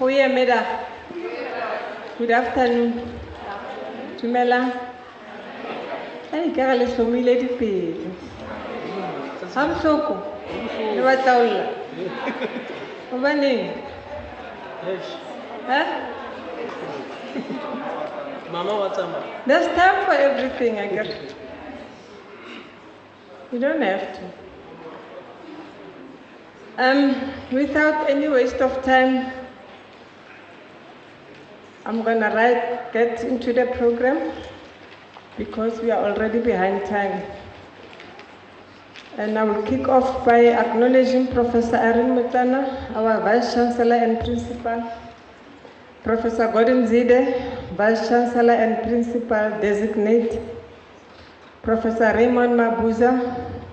Goeiemiddag. Good afternoon. Tumela. Hey, kaya le somile di pele. Ham soko. Le bataola. Obaneng? Huh? Mama, what's up? There's time for everything, I guess. You don't have to. Without any waste of time, I'm gonna get into the program because we are already behind time. And I will kick off by acknowledging Professor Erin Mutana, our Vice Chancellor and Principal, Professor Gordon Zide, Vice Chancellor and Principal Designate, Professor Raymond Mabuza,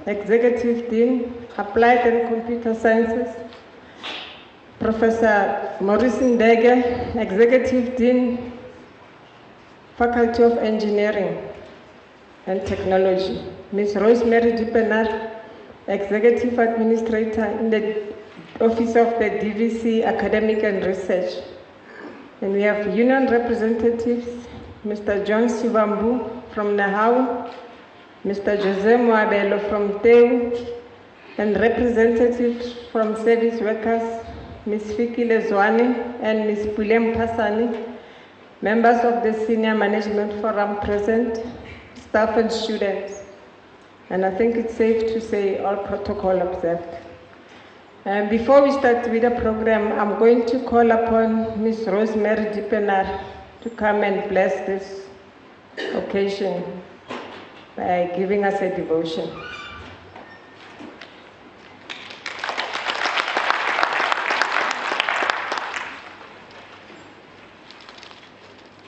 Executive Dean, Applied and Computer Sciences, Professor Maurice Ndege, Executive Dean, Faculty of Engineering and Technology, Ms. Rosemary Dipenar, Executive Administrator in the Office of the DVC Academic and Research. And we have union representatives, Mr. John Sivambu from Nahau, Mr. Jose Moabelo from Teu, and representatives from service workers, Ms. Fiki Lezwani and Ms. Pulem Pasani, members of the Senior Management Forum present, staff and students. And I think it's safe to say all protocol observed. And before we start with the program, I'm going to call upon Ms. Rosemary Dipenar to come and bless this occasion by giving us a devotion.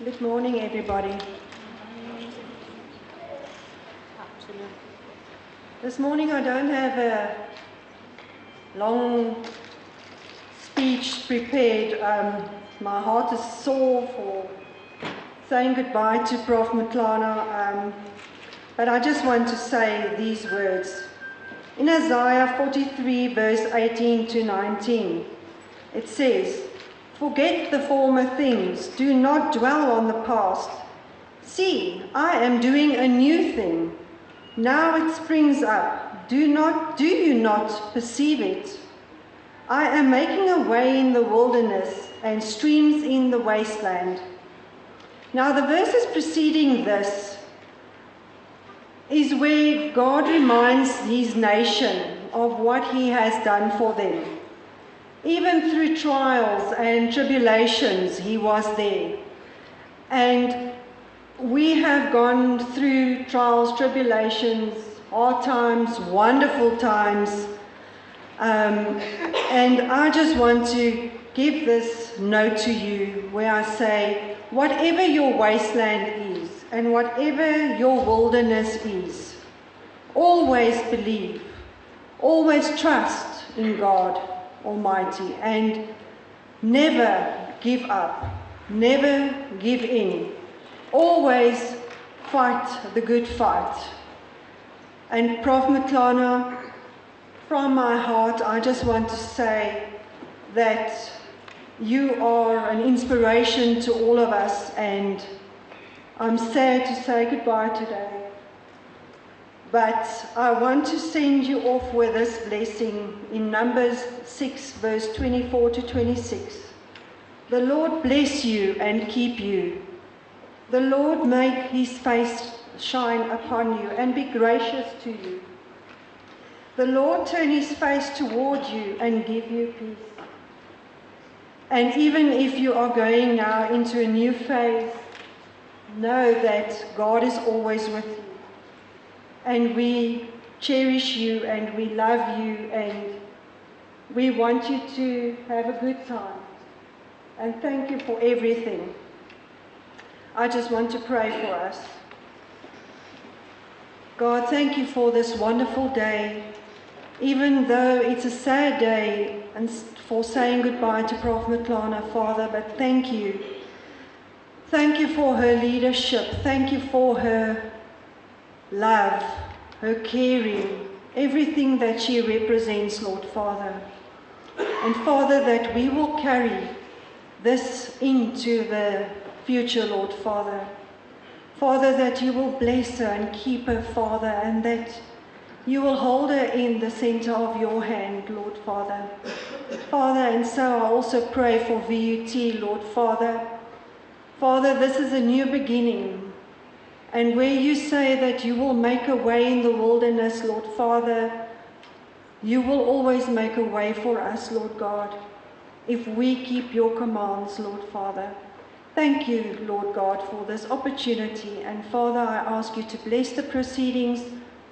Good morning, everybody. This morning I don't have a long speech prepared. My heart is sore for saying goodbye to Prof. Matlana, but I just want to say these words. In Isaiah 43, verse 18 to 19, it says, "Forget the former things, do not dwell on the past. See, I am doing a new thing. Now it springs up. Do you not perceive it? I am making a way in the wilderness and streams in the wasteland." Now the verses preceding this is where God reminds his nation of what he has done for them. Even through trials and tribulations, he was there. And we have gone through trials, tribulations, hard times, wonderful times. And I just want to give this note to you where I say, whatever your wasteland is and whatever your wilderness is, always believe, always trust in God Almighty, and never give up, never give in. Always fight the good fight. And Prof. Matlana, from my heart, I just want to say that you are an inspiration to all of us, and I'm sad to say goodbye today. But I want to send you off with this blessing in Numbers 6, verse 24 to 26. The Lord bless you and keep you. The Lord make his face shine upon you and be gracious to you. The Lord turn his face toward you and give you peace. And even if you are going now into a new phase, know that God is always with you. And we cherish you and we love you and we want you to have a good time. And thank you for everything. I just want to pray for us. God, thank you for this wonderful day. Even though it's a sad day and for saying goodbye to Prof. Matlana, Father, but thank you. Thank you for her leadership. Thank you for her love, her caring, everything that she represents, Lord Father. And Father, that we will carry this into the future, Lord Father. Father, that you will bless her and keep her, Father, and that you will hold her in the center of your hand, Lord Father. Father, and so I also pray for VUT, Lord Father. Father, this is a new beginning. And where you say that you will make a way in the wilderness, Lord Father, you will always make a way for us, Lord God, if we keep your commands, Lord Father. Thank you, Lord God, for this opportunity. And Father, I ask you to bless the proceedings,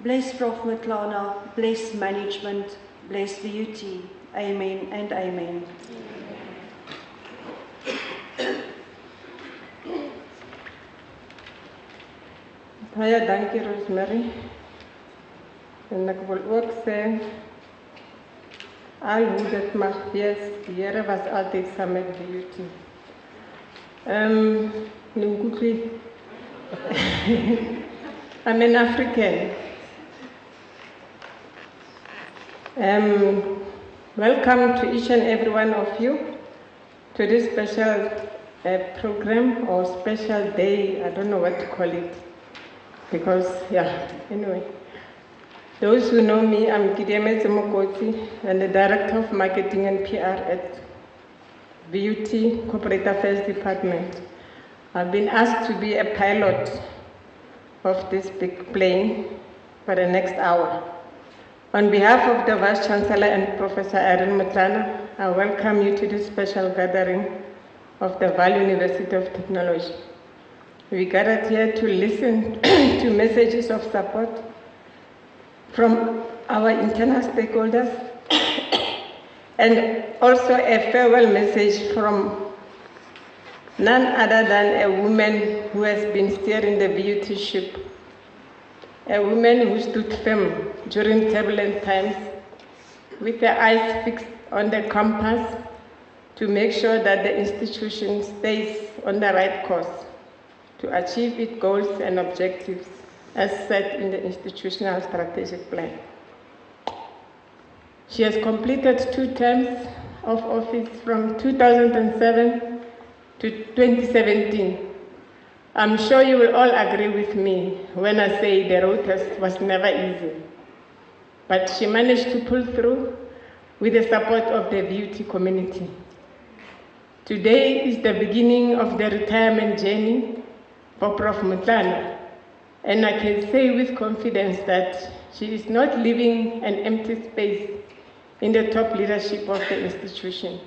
bless Prof. Matlana, bless management, bless VUT. Amen and amen. Baie dankie Rosemary. En ek wil ook sê, al hoe dit mag wees, die Here was altyd saam met VUT. Nkukhwi. I'm an African. Welcome to each and every one of you to this special program or special day. I don't know what to call it. Because, anyway. Those who know me, I'm Kideme Mokoti, and the Director of Marketing and PR at VUT Corporate Affairs Department. I've been asked to be a pilot of this big plane for the next hour. On behalf of the Vice Chancellor and Professor Erin Matlana, I welcome you to this special gathering of the Vaal University of Technology. We gathered here to listen to messages of support from our internal stakeholders and also a farewell message from none other than a woman who has been steering the VUT ship, a woman who stood firm during turbulent times with her eyes fixed on the compass to make sure that the institution stays on the right course to achieve its goals and objectives as set in the institutional strategic plan. She has completed 2 terms of office from 2007 to 2017. I'm sure you will all agree with me when I say the road was never easy. But she managed to pull through with the support of the VUT community. Today is the beginning of the retirement journey for Prof. Matlana, and I can say with confidence that she is not leaving an empty space in the top leadership of the institution.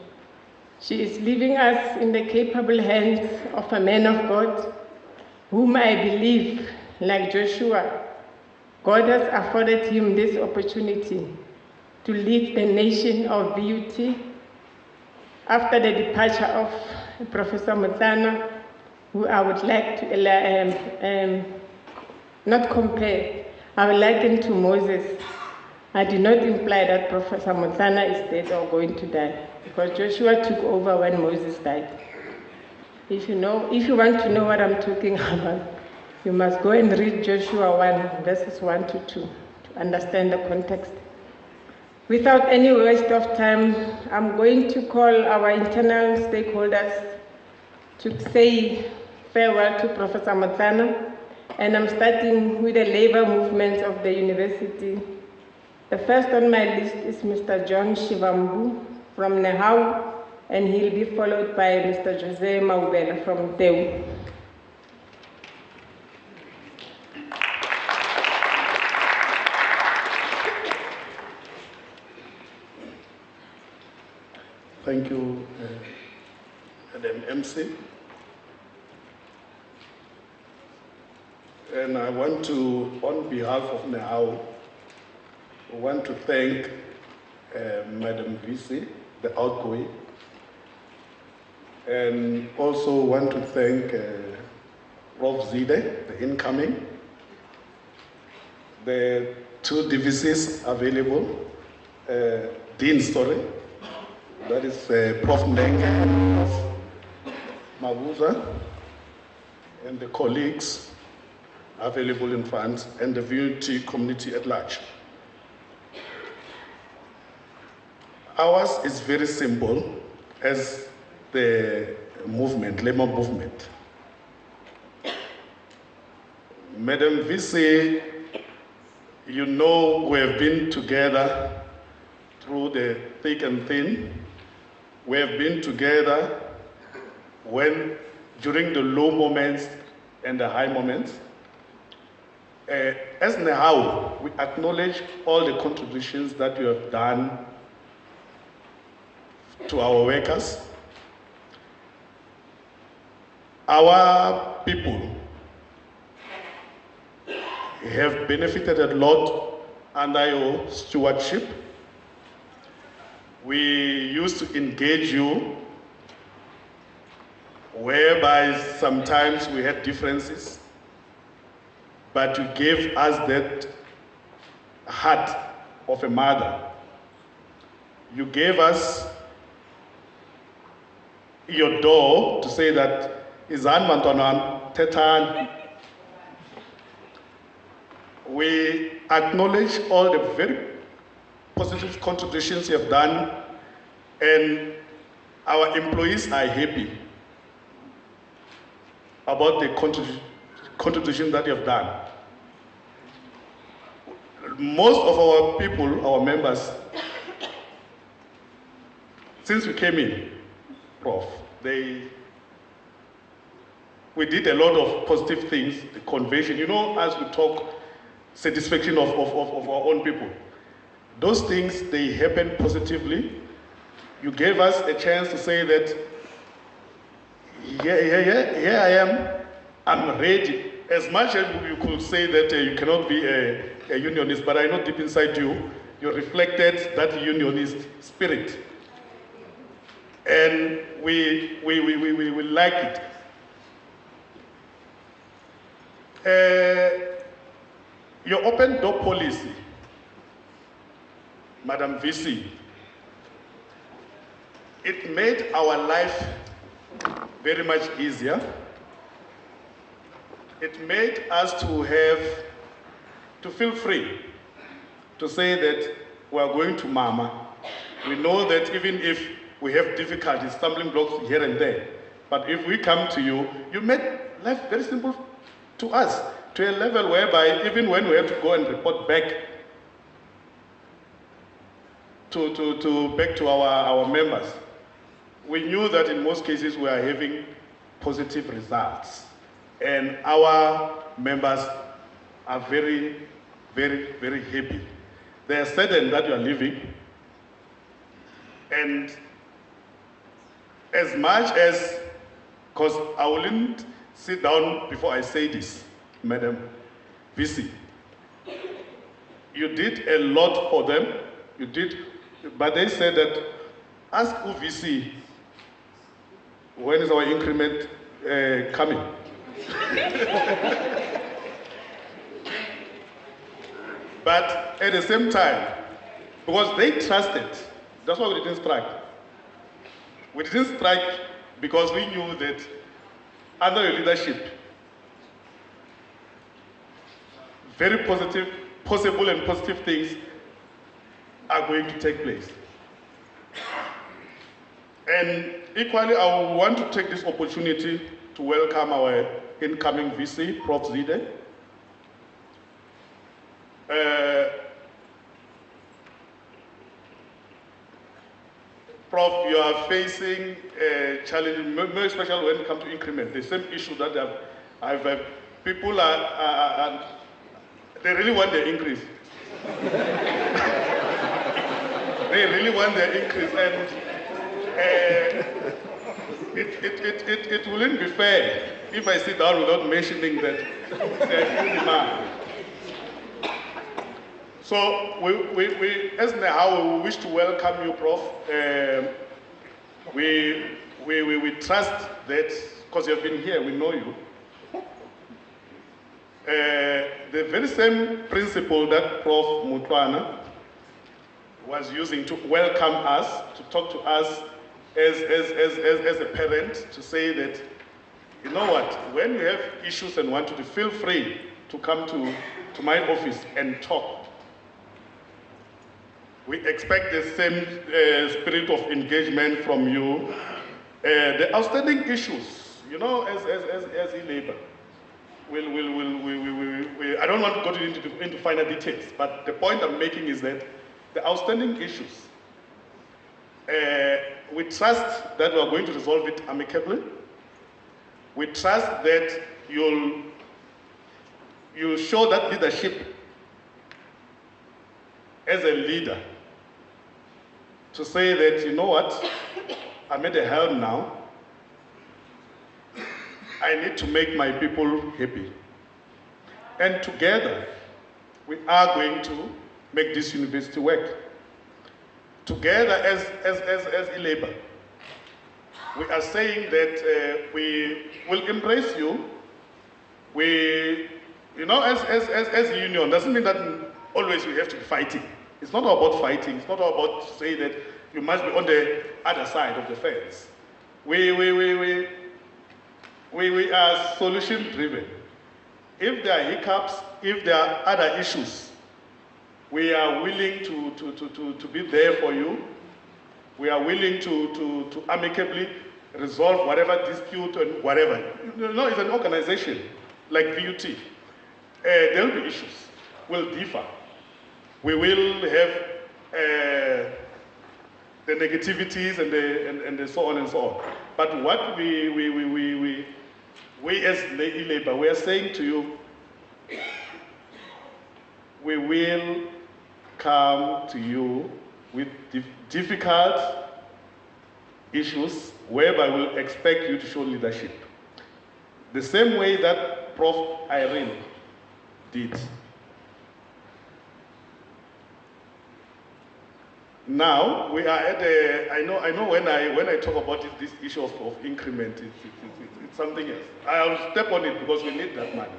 She is leaving us in the capable hands of a man of God, whom I believe, like Joshua, God has afforded him this opportunity to lead the nation of VUT after the departure of Professor Matlana, who I would like to not compare. I would liken to Moses. I do not imply that Professor Matlana is dead or going to die, because Joshua took over when Moses died. If you want to know what I'm talking about, you must go and read Joshua 1, verses 1 to 2, to understand the context. Without any waste of time, I'm going to call our internal stakeholders to say farewell to Professor Matlana, and I'm starting with the labor movement of the university. The first on my list is Mr. John Shivambu from Nehau, and he'll be followed by Mr. Jose Maubela from Teu. Thank you, Madam MC. And I want to, on behalf of Nehau, want to thank Madam VC, the outgoing, and also want to thank Prof. Zide, the incoming, the 2 divisions available, Dean, that is Prof. Ndenge and Prof. Mabuza, and the colleagues available in France, and the VUT community at large. Ours is very simple, as the movement, labor movement. Madam VC, you know we have been together through the thick and thin. We have been together during the low moments and the high moments. As Nehau, we acknowledge all the contributions that you have done to our workers. Our people have benefited a lot under your stewardship. We used to engage you, whereby sometimes we had differences, but you gave us that heart of a mother. You gave us your door to say that, Izan Mantonan, Tetan. We acknowledge all the very positive contributions you have done, and our employees are happy about the contribution that you have done. Most of our people, our members, since we came in, Prof, we did a lot of positive things, the convention, you know, as we talk, satisfaction of our own people. Those things, they happen positively. You gave us a chance to say that, here I am, I'm ready. As much as you could say that you cannot be a unionist, but I know deep inside you, you reflected that unionist spirit. And we like it. Your open door policy, Madam VC, it made our life very much easier. It made us to feel free to say that we are going to Mama. We know that even if we have difficulties, stumbling blocks here and there, but if we come to you, you made life very simple to us, to a level whereby even when we have to go and report back to our members, we knew that in most cases we are having positive results. And our members are very, very, very happy. They are saddened that you are leaving. And as much as, because I wouldn't sit down before I say this, Madam VC, you did a lot for them. You did, but they said that, ask UVC, when is our increment coming? But at the same time, because they trusted, that's why we didn't strike. We didn't strike because we knew that under your leadership, very positive, possible and positive things are going to take place. And equally, I want to take this opportunity to welcome our incoming VC, Prof. Zide. Prof, you are facing a challenge, more especially when it comes to increment. The same issue that people they really want the increase. They really want the increase, and it wouldn't be fair if I sit down without mentioning that demand. So we as Nehau, we wish to welcome you, Prof. We trust that, because you have been here, we know you. The very same principle that Prof. Mutwana was using to welcome us, to talk to us as a parent, to say that, you know what, when you have issues and want to feel free to come to my office and talk. We expect the same spirit of engagement from you The outstanding issues, you know, as e-labor, I don't want to go into finer details, but the point I'm making is that the outstanding issues, we trust that we are going to resolve it amicably. We trust that you'll show that leadership as a leader to say that, you know what, I'm at the helm now. I need to make my people happy. And together, we are going to make this university work. Together as e-labor, we are saying that we will embrace you. We, you know, as a union, doesn't mean that always we have to be fighting. It's not about fighting. It's not about saying that you must be on the other side of the fence. We are solution driven. If there are hiccups, if there are other issues, we are willing to be there for you. We are willing to amicably resolve whatever dispute and whatever. You know, it's an organization like VUT. There will be issues. We'll differ. We will have the negativities and the so on and so on. But what we as e-labor, we are saying to you, we will come to you with difficult issues whereby we'll expect you to show leadership. The same way that Prof. Irene did. Now we are at a, I know when I talk about this issue of increment, it's something else. I'll step on it because we need that money.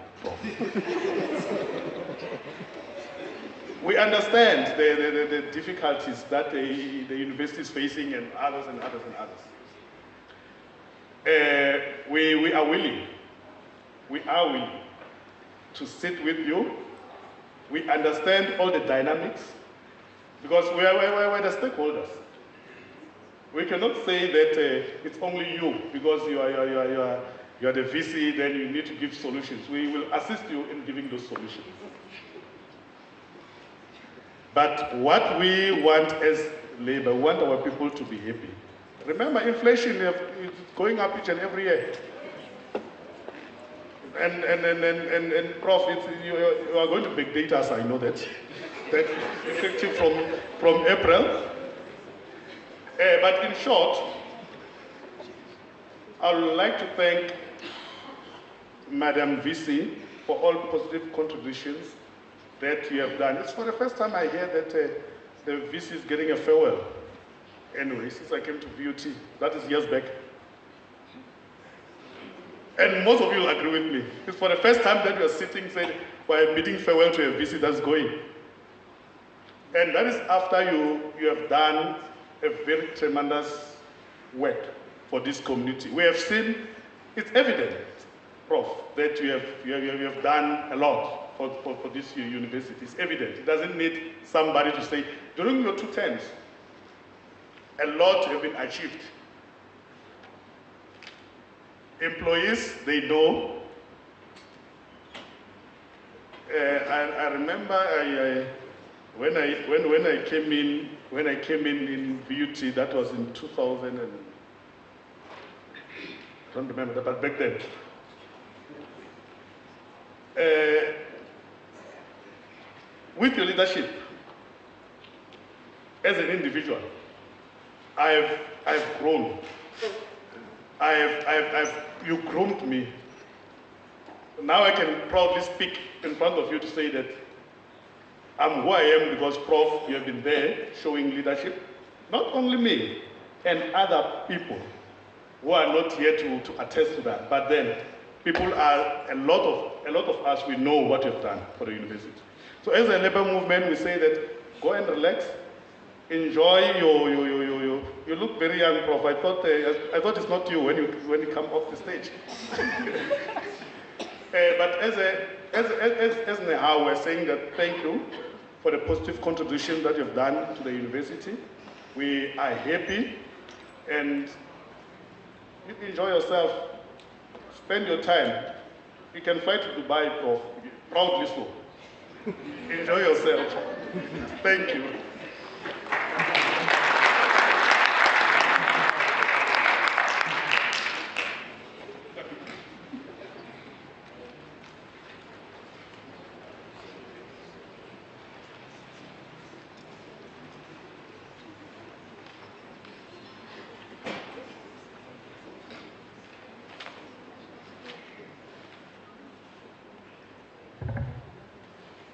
We understand the difficulties that the university is facing and others and others and others. We are willing to sit with you. We understand all the dynamics because we are the stakeholders. We cannot say that it's only you because you are the VC, then you need to give solutions. We will assist you in giving those solutions. But what we want as labor, we want our people to be happy. Remember, inflation is going up each and every year. And Prof, you are going to big data, so I know that. That effective from April. But in short, I would like to thank Madam VC for all positive contributions that you have done. It's for the first time I hear that the VC is getting a farewell. Anyway, since I came to VUT, that is years back. And most of you will agree with me. It's for the first time that you are sitting saying, we're bidding farewell to a VC that's going. And that is after you have done a very tremendous work for this community. We have seen, it's evident, Prof, that you have done a lot for this university. It's evident. It doesn't need somebody to say, during your 2 terms, a lot have been achieved. Employees, they know. I remember when I came in VUT, that was in 2000 and I don't remember that, but back then. With your leadership, as an individual, I've grown. You groomed me. Now I can proudly speak in front of you to say that I'm who I am because, Prof, you have been there showing leadership. Not only me and other people who are not here to attest to that, but then people are, a lot of us, we know what you've done for the university. So as a labor movement, we say that go and relax, enjoy you look very young, Prof. I thought it's not you when you come off the stage. But as Nehao, we're saying that thank you for the positive contribution that you've done to the university. We are happy, and You enjoy yourself. Spend your time. You can fly to Dubai, Prof. Proudly so. Enjoy yourself. Thank you.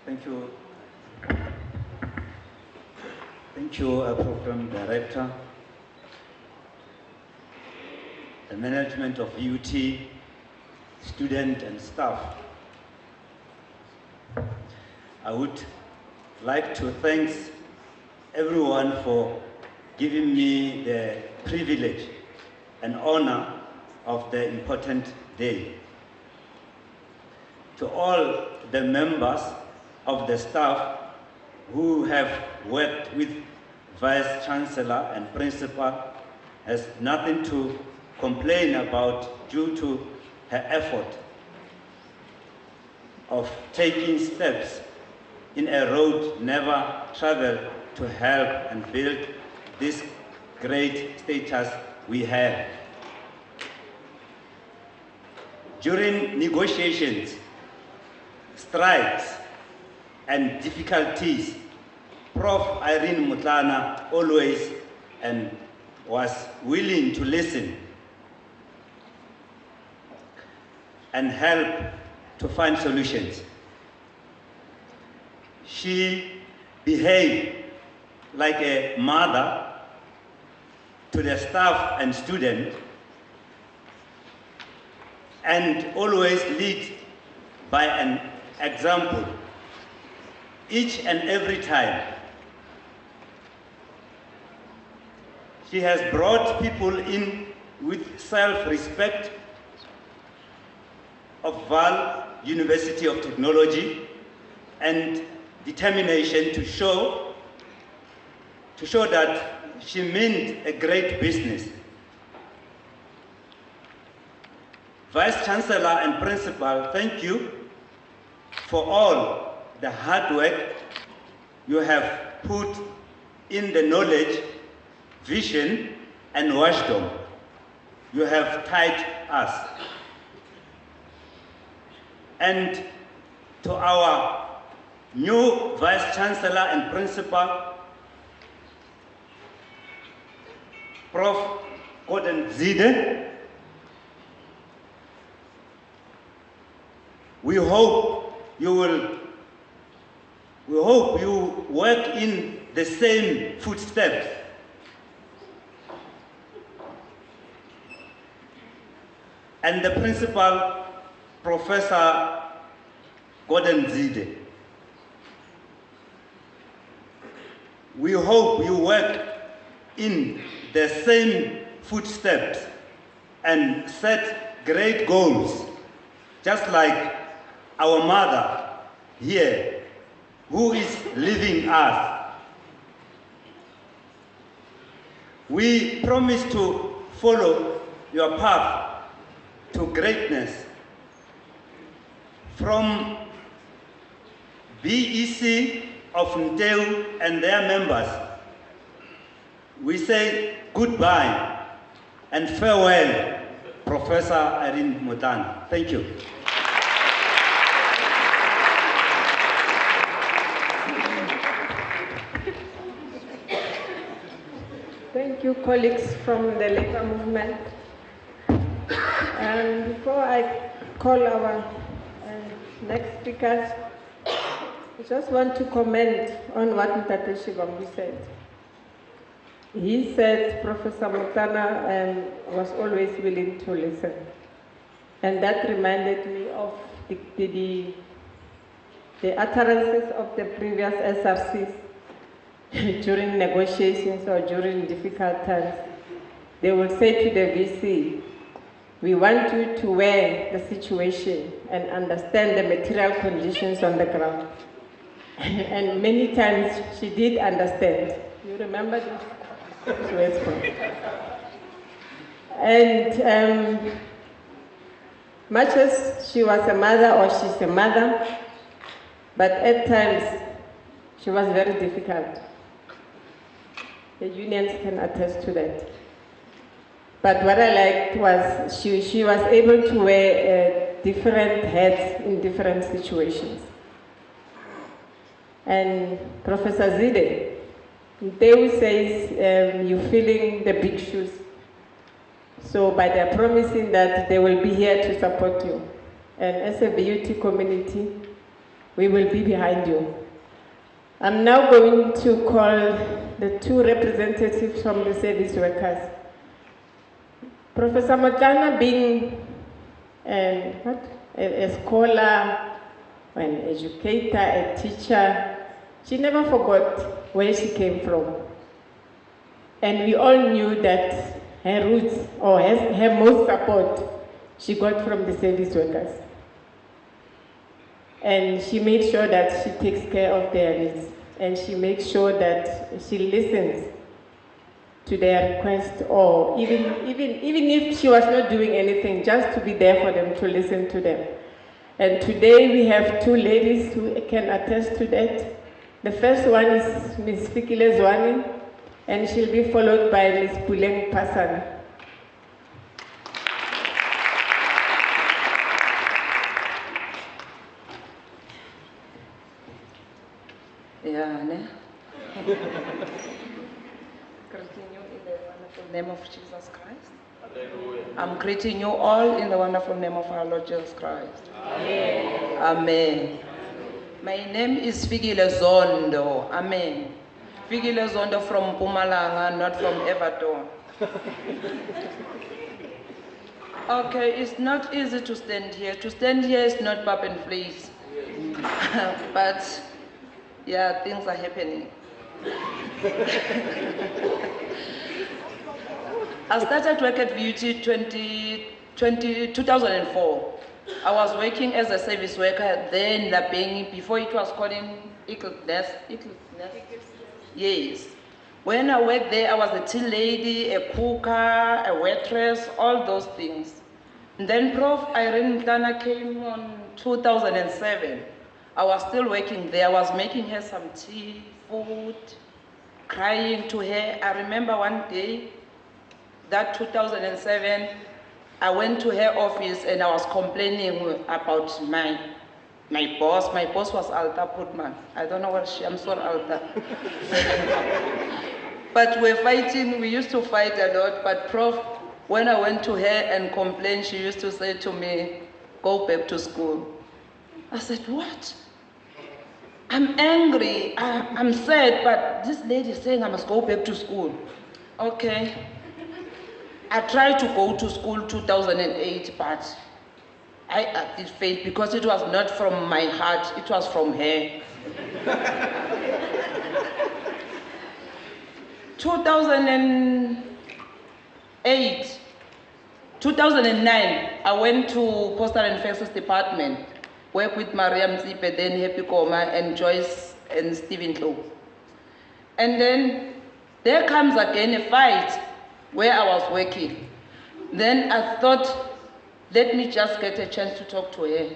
Thank you. Thank you, Program Director, the management of UT, student and staff. I would like to thank everyone for giving me the privilege and honor of the important day. To all the members of the staff who have worked with Vice Chancellor and Principal has nothing to complain about due to her effort of taking steps in a road never traveled to help and build this great status we have. During negotiations, strikes, and difficulties, Prof. Irene Mutlana always and was willing to listen and help to find solutions. She behaved like a mother to the staff and students and always lead by an example each and every time. She has brought people in with self-respect of Val University of Technology and determination to show that she meant a great business. Vice Chancellor and Principal, thank you for all the hard work you have put in the knowledge, vision, and wisdom you have taught us. And to our new Vice Chancellor and Principal, Prof. Gordon Zide, we hope you work in the same footsteps. And the Principal, Professor Gordon Zide, we hope you work in the same footsteps and set great goals, just like our mother here, who is leaving us. We promise to follow your path to greatness. From BEC of Nteu and their members, we say goodbye and farewell, Professor Irene Mutlana. Thank you. Thank you, colleagues from the labor movement. And before I call our next speakers, I just want to comment on what Mr. Shivambu said. He said Professor Mutlana was always willing to listen. And that reminded me of the utterances of the previous SRCs during negotiations or during difficult times. They will say to the VC, we want you to weigh the situation and understand the material conditions on the ground. And many times she did understand. You remember this? And much as she was a mother, or she's a mother, but at times she was very difficult. The unions can attest to that. But what I liked was she was able to wear different hats in different situations. And Professor Zide, they says you're filling the big shoes. So by their promising that they will be here to support you. And as a BUT community, we will be behind you. I'm now going to call the two representatives from the service workers. Professor Motlana, being a scholar, an educator, a teacher, she never forgot where she came from. And we all knew that her roots, or her most support, she got from the service workers. And she made sure that she takes care of their needs. And she makes sure that she listens to their request, or even if she was not doing anything, just to be there for them, to listen to them. And today we have two ladies who can attest to that. The first one is Ms. Fikile Zwani, and she'll be followed by Ms. Puleng Pasan. Yeah, ne? Greeting you in the wonderful name of Jesus Christ. Hallelujah. I'm greeting you all in the wonderful name of our Lord Jesus Christ. Amen. Amen. My name is Fikile Zondo. Amen. Fikile Zondo from Mpumalanga, not from Everton. Okay, it's not easy to stand here. To stand here is not pap and place. But yeah, things are happening. I started work at VUT 2004. I was working as a service worker then, before it was called Ickles. Yes. When I worked there, I was a tea lady, a cooker, a waitress, all those things. And then Prof. Irene Mtlana came on 2007. I was still working there. I was making her some tea, food, crying to her. I remember one day, that 2007, I went to her office and I was complaining about my boss. My boss was Alta Putman. I don't know what I'm sorry, Alta. But we're fighting, we used to fight a lot, but Prof, when I went to her and complained, she used to say to me, go back to school. I said, what? I'm angry, I'm sad, but this lady is saying I must go back to school. Okay. I tried to go to school 2008, but I did fail because it was not from my heart, it was from her. 2009, I went to Postal and Faxes Department, worked with Maria Mzipe, then Happy Koma, and Joyce and Stephen Klo. And then there comes again a fight where I was working. Then I thought, let me just get a chance to talk to her.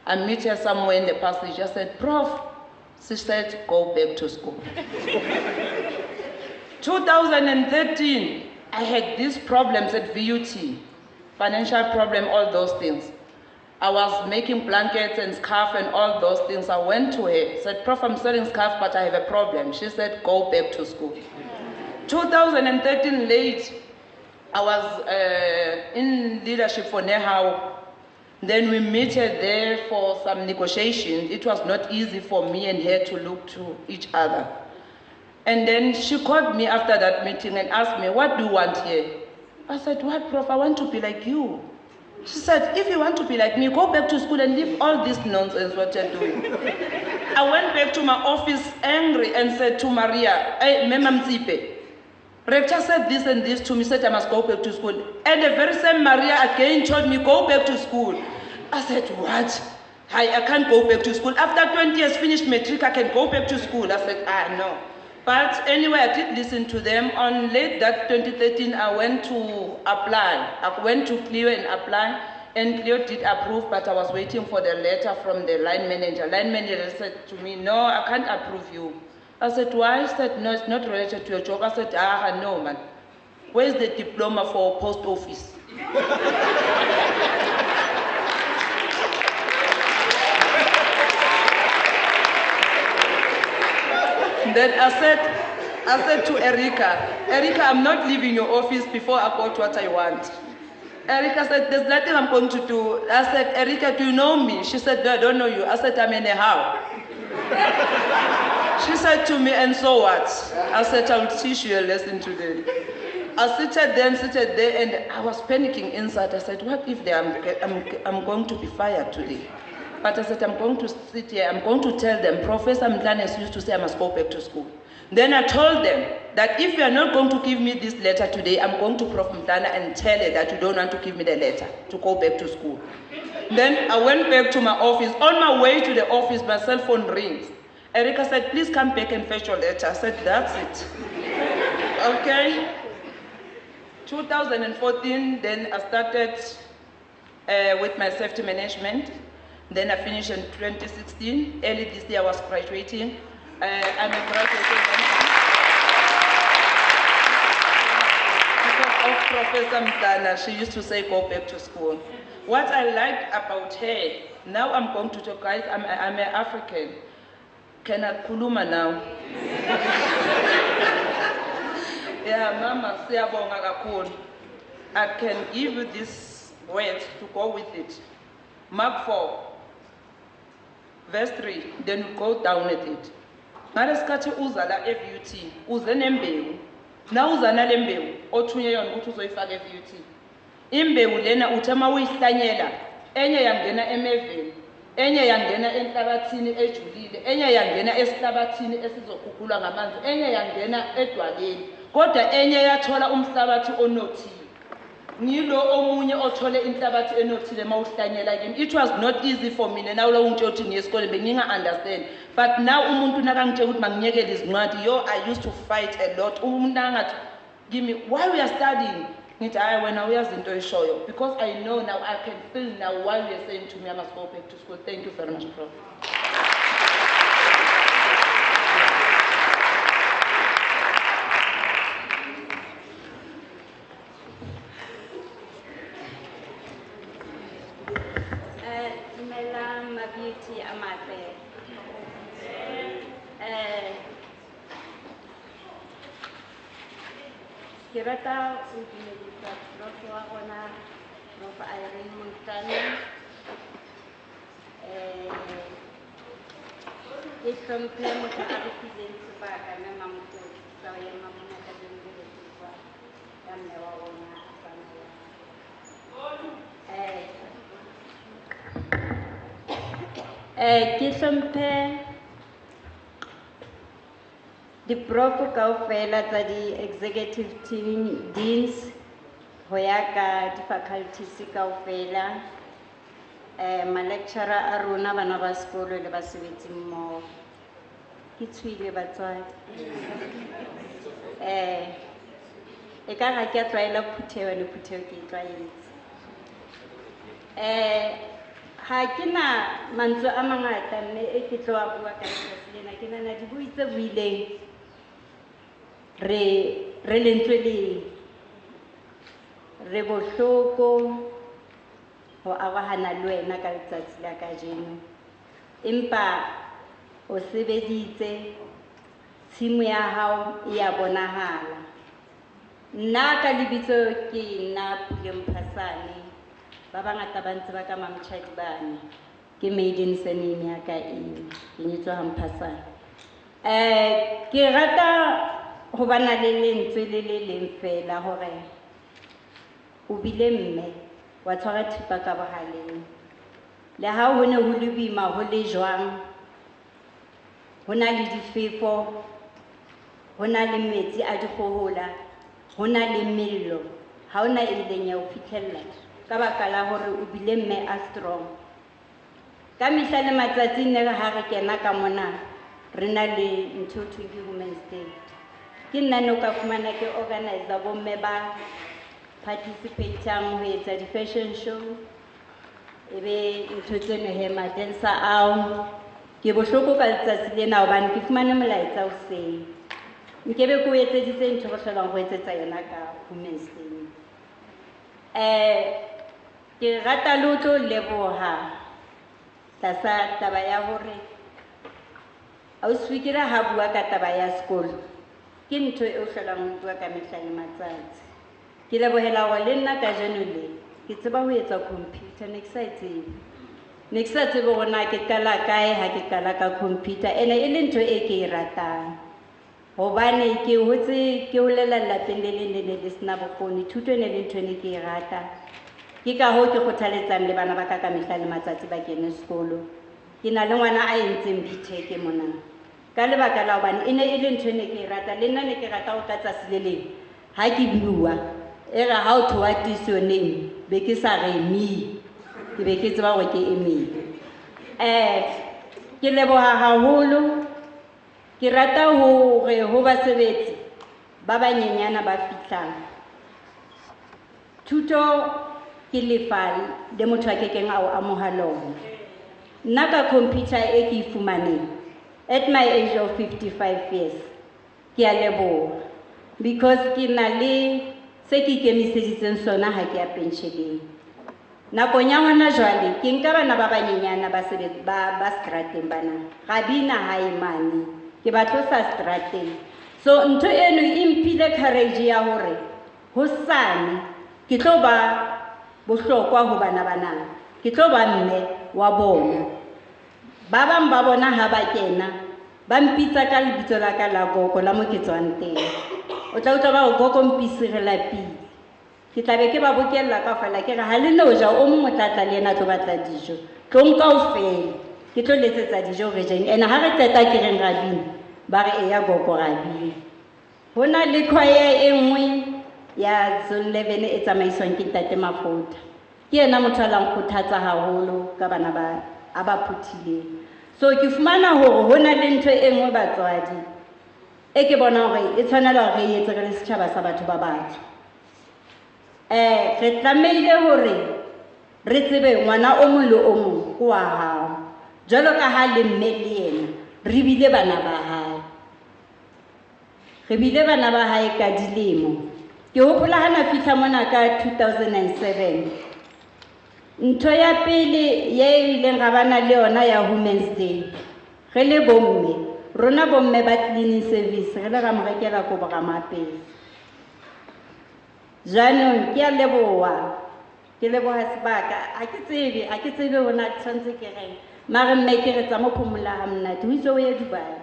I meet her somewhere in the passage. I said, Prof, she said, go back to school. 2013, I had these problems at VUT, financial problem, all those things. I was making blankets and scarf and all those things. I went to her, said, Prof, I'm selling scarf, but I have a problem. She said, go back to school. 2013 late, I was in leadership for Nehau. Then we met her there for some negotiations. It was not easy for me and her to look to each other. And then she called me after that meeting and asked me, what do you want here? I said, what, Prof, I want to be like you. She said, if you want to be like me, go back to school and leave all this nonsense what you're doing. I went back to my office angry and said to Maria, hey, Mema Mzipe, Rector said this and this to me, said I must go back to school. And the very same Maria again told me, go back to school. I said, what? I can't go back to school. After 20 years finished matric, I can go back to school. I said, no. But anyway, I did listen to them. On late that 2013, I went to apply. I went to Clio and apply, and Clio did approve, but I was waiting for the letter from the line manager. Line manager said to me, no, I can't approve you. I said, why? He said, no, it's not related to your job. I said, no, man. Where's the diploma for post office? Then I said to Erica, I'm not leaving your office before I got what I want. Erica said, there's nothing I'm going to do. I said, Erica, do you know me? She said, no, I don't know you. I said, I'm in a how. She said to me, and so what? I said, I will teach you a lesson today. I seated there, and I was panicking inside. I said, what if I'm going to be fired today? But I said, I'm going to sit here, I'm going to tell them, Professor Mtlanes used to say I must go back to school. Then I told them that if you are not going to give me this letter today, I'm going to Prof Mtlana and tell her that you don't want to give me the letter to go back to school. Then I went back to my office. On my way to the office, my cell phone rings. Erica said, please come back and fetch your letter. I said, that's it. Okay. 2014, then I started with my safety management. Then I finished in 2016. Early this year I was graduating. I'm a graduate because of Professor Mtana. She used to say, go back to school. What I liked about her, now I'm going to talk, guys, I'm an African. Can I kuluma now? Yeah, Mama, siyabonga kakhulu. I can give you this word to go with it. Mark 4. Verse 3, then we go down with it. Ngalesikhathi uza la eVUT, uze nembewu. Na uza nale mbewu, othunye yona ukuthi uzoyifaka eVUT. Imbewu lena uthema uyihlanyela, enye yangena emeveni, enye yangena enhlabathini ejulile, enye yangena esihlabathini esizokhukhulwa ngamanzi, enye yangena edwaleni. Kodwa enye yathola umhlabathi onothile. Ngilo omunye othole inhlabathi enothile mawuhlanyela kimi. It was not easy for me now lo umuntu othi ngiyesikole benginga understand, but now umuntu nakangitshela ukuthi manginyekele izincwadi, I used to fight a lot. Umuntu angathi give me why we are studying, ngithi hayi wena uyazi into eshoyo, because I know now, I can feel now why you are saying to me I must go back to school. Thank you very much, Prof. Beauty amate. Ke rata go dumedisa Prof wa rona, Prof Irene Montana. Ke hlomphe motho a re fileng sebaka mme mamokodi sa ya mamona ka dingwe kwa ya mme wa rona ke hlomphe di-prof kaofela tsa di-executive team deans ho ya ka di-faculties kaofela, ma-lecturer a rona, bana ba sekolo le basebetsi mmoho. Ke tswile batswadi. E ka ga ke a tlwaela phutheo le phutheo ke e tlwaetse. Ha ke na mantswe a mangata mme e ke tlo a bua ka letsatsi lena. Ke nahana dibui tse buileng re lentswe leng, re bohloko ho arahana le wena ka letsatsi la kajeno, empa o sebeditse, tshimo ya hao e a bonahala. Nna ka lebitso ke nna Pule Mphasane, ba bangata ba ntse ba ka Mamtshadi bane, ke maiden surname ya ka eng, ke nyetswe ha Mphasane. Ke rata ho bana le lentswe le leng fela hore o bile mme wa tshwara thipa ka bohaleng. Le ha ho ne ho le boima ho le jwang, ho na le difefo, ho na le metsi a dikgohola, ho na le mello, ha ona e ileng ya o fitlhella ka baka la hore o bile mme a strong. Ka mehla le matsatsi ne re ha re kena ka mona, re na le ntho eo thweng ke Women's Day. Ke nna no ka fumana ke organizer bomme ba participatang ho etsa di-fashion show, ebe ntho tseno he madansa ao. Ke bohloko ka letsatsi lena hobane ke fumane molaetsa hoseng. Nkebe ko etseditse ntho re hlolang ho etsetsa yona ka Women's Day. Ke rata le ho tlo leboha tlasa taba ya hore ausi ke ra ha bua ka taba ya sekolo, ke ntho eo hlolang ho bua ka mehla le matsatsi. Ke lebohela hore le nna ka jeno le ke tseba ho etsa computer, ne ke sa e tsebe. Ne ke sa tsebe hore na ke qala kae ha ke qala ka computer, ene e le ntho e ke e ratang. Hobane ke hotse ke holela lapeng le leng le le sena bokgoni, thuto ene le ntho e ne ke e rata. Ke ka hoo ke kgothaletsang le bana ba ka ka mehla le matsatsi ba kene sekolo. Ke na le ngwana a entseng BTech mona. Ka lebaka la hobane ene e le ntho e ne ke e rata, le nna ne ke rata ho ka tsatsi le leng ha ke bua e re how to what is your name, be ke sa re me, ke be ke tseba hore ke emile. Ke leboha haholo, ke rata hore ho basebetsi ba banyenyana ba fihlang. Thuto ke lefa le motho a kekeng a o amoha lona. Nna ka computer e ke e fumaneng at my age of 55 years, ke a leboha because ke na le se ke ikemiseditseng sona ha ke ya pensioneng. Nakong ya hona jwale ke nka bana ba banyenyana ba sebetsa ba strateng bana, ga bina hae mane, ke ba tlosa strateng. So ntho eno e mpile courage ya hore hosane ke tlo ba bohlokwa ho bana bana, ke tlo ba mme wa bona. Ba bang ba bona ha ba kena ba mpitsa ka lebitso la ka la gogo la mo ke tswang teng. O tla utlwa ba gogo mpisi re lapile. Ke tla be ke ba bokella ka fela ke re ha le no ja o mong o tla tla le ena tlo batla dijo, tlo nka ofela ke tlo letsetsa dijo re jeng, ene ha re qeta ke reng ra bina ba re eya gogo ra bina. Ho na le choir e nngwe ya zone 11 e tsamaiswang ke Ntate Mafota, ke yena motho a la nkgothatsa haholo ka bana ba a ba phuthileng. So ke fumana hore ho na le ntho e nngwe batswadi e ke bona hore e tshwanela hore e etse re le setjhaba sa batho ba batsho. Re tlamehile hore re tsebe ngwana o mong le o mong ke wa hao, jwalo ka ha le mme le yena re bile bana ba hae. Re bile bana ba hae ka dilemo. Ke hopola ha na fihla mona ka 2007, ntho ya pele ye ileng ra bana le yona ya Women's Day, re le bomme, rona bomme ba cleaning service re le ra mo rekela kobo ra mapele. Jaanong ke a leboha, ke leboha sebaka, ha ke tsebe hona tshwantse ke reng, mare mme ke re tsa mo phomola ha monate, ho itse o ye Dubai.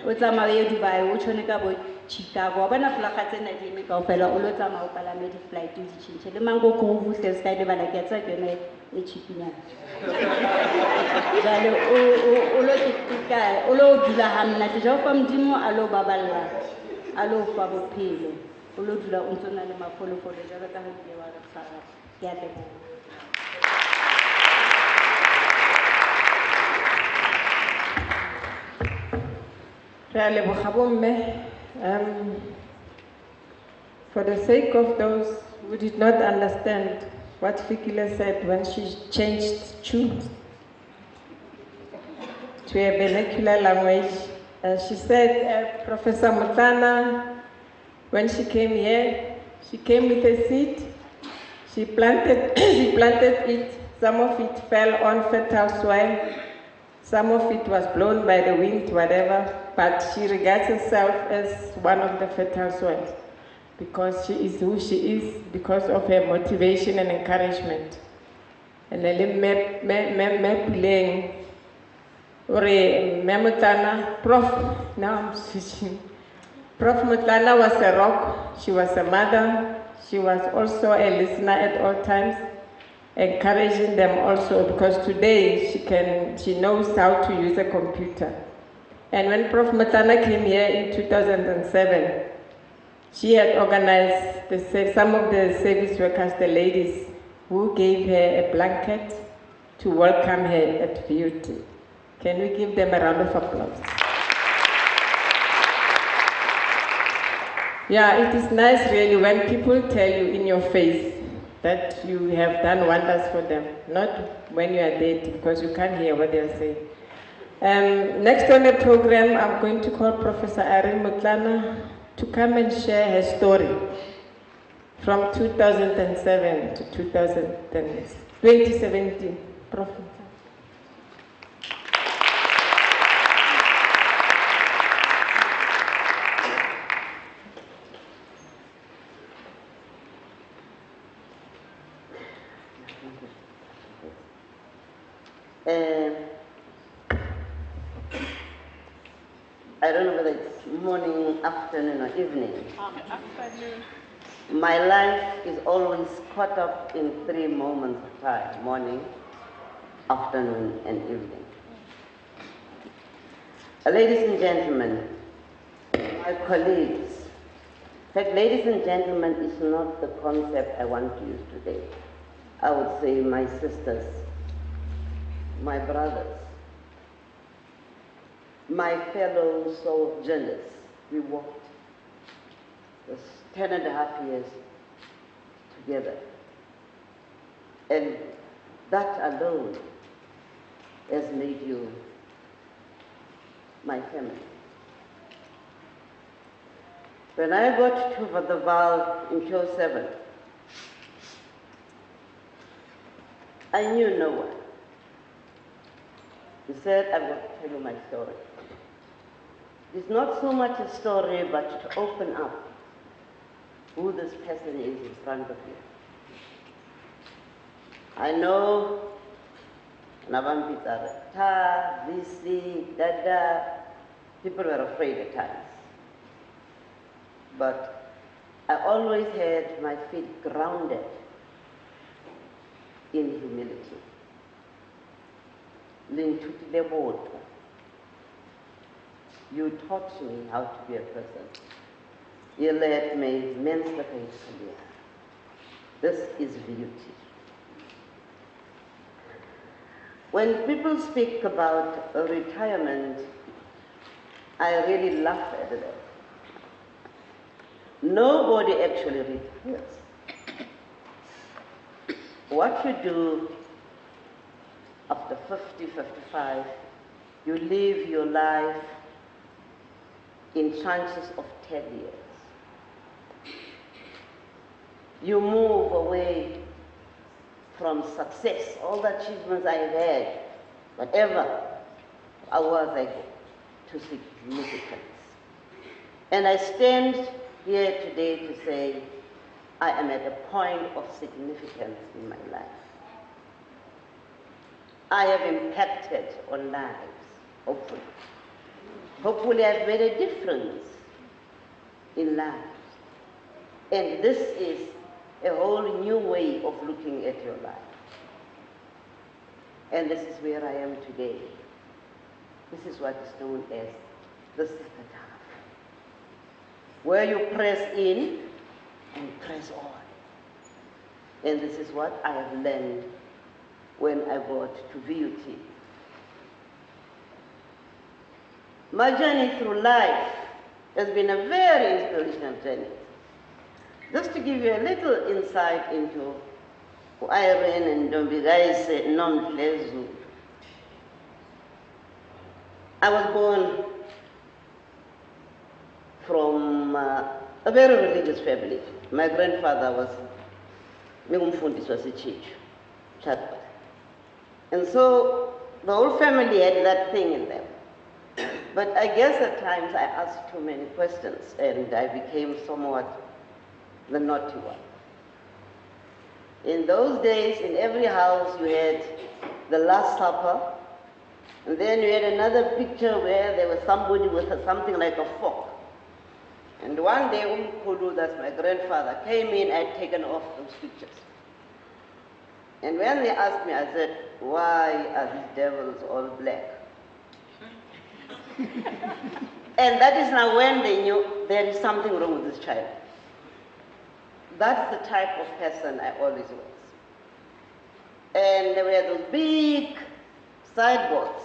O tsamaya o ye Dubai, o tshwane ka bo Chicago, wa bona flaka tsena di eme kaofela, o lo tsamaya o palame di-flight o di tjhentjhe le mango ko ho buhle se ka lebala ke tsaya ke yona e cheapinyana. Jale o lo ketika o lo dula ha monate ja o fa Modimo a lo baballa, a lo fa bophelo, o lo dula o ntso na le mafolofolo jalo ka ha ke wa re tshwara. Ke a leboha. For the sake of those who did not understand what Fikile said when she changed tunes to a vernacular language, she said Professor Mutana, when she came here, she came with a seed, she planted it, some of it fell on fertile soil, some of it was blown by the wind, whatever, but she regards herself as one of the fertile soils because she is who she is because of her motivation and encouragement. And Prof, now I'm switching. Prof Mutlana was a rock, she was a mother, she was also a listener at all times, encouraging them also because today she knows how to use a computer. And when Prof Mutlana came here in 2007, she had organized some of the service workers, the ladies, who gave her a blanket to welcome her at VUT. Can we give them a round of applause? Yeah, it is nice really when people tell you in your face that you have done wonders for them, not when you are dead, because you can't hear what they are saying. Next on the program, I'm going to call Professor Irene Mutlana to come and share her story from 2007 to 2017. Prof. I don't know whether it's morning, afternoon, or evening. Afternoon. My life is always caught up in 3 moments of time: morning, afternoon, and evening. Ladies and gentlemen, my colleagues, in fact, ladies and gentlemen is not the concept I want to use today. I would say my sisters, my brothers, my fellow sojourners. We walked this 10.5 years together. And that alone has made you my family. When I got to Edsu-Farewell in 2007, I knew no one. He said, I'm going to tell you my story. It's not so much a story, but to open up who this person is in front of you. I know Navampita, Ta, Visi, Dada, people were afraid at times. But I always had my feet grounded in humility. You taught me how to be a person. You let me menstruate clear. This is beauty. When people speak about retirement, I really laugh at that. Nobody actually retires. What you do after 50, 55, you live your life in tranches of 10 years. You move away from success, all the achievements I had, whatever hours I go, to significance. And I stand here today to say I am at a point of significance in my life. I have impacted on lives, hopefully. Hopefully I've made a difference in lives. And this is a whole new way of looking at your life. And this is where I am today. This is what is known as the second half, where you press in and press on. And this is what I have learned when I got to VUT. My journey through life has been a very inspirational journey. Just to give you a little insight into who Irene and Dombigaise Nomdlezu. I was born from a very religious family. My grandfather was Mingumfundis was a church. And so the whole family had that thing in them. But I guess at times I asked too many questions and I became somewhat the naughty one. In those days, in every house you had the Last Supper, and then you had another picture where there was somebody with something like a fork. And one day, Kudu, that's my grandfather, came in and had taken off those pictures. And when they asked me, I said, why are these devils all black? And that is now when they knew there is something wrong with this child. That's the type of person I always was. And there were those big sideboards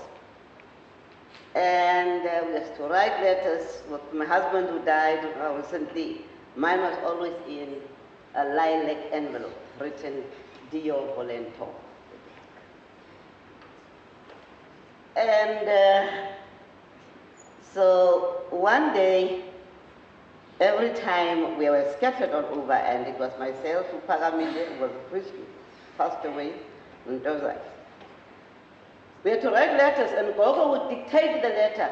And we used to write letters with my husband who died recently. Mine was always in a lilac envelope, written Dio Volento. And so one day, every time we were scattered all over, and it was myself, Pagamile, who was a priest, passed away, and those like. We had to write letters, and Gogo would dictate the letter.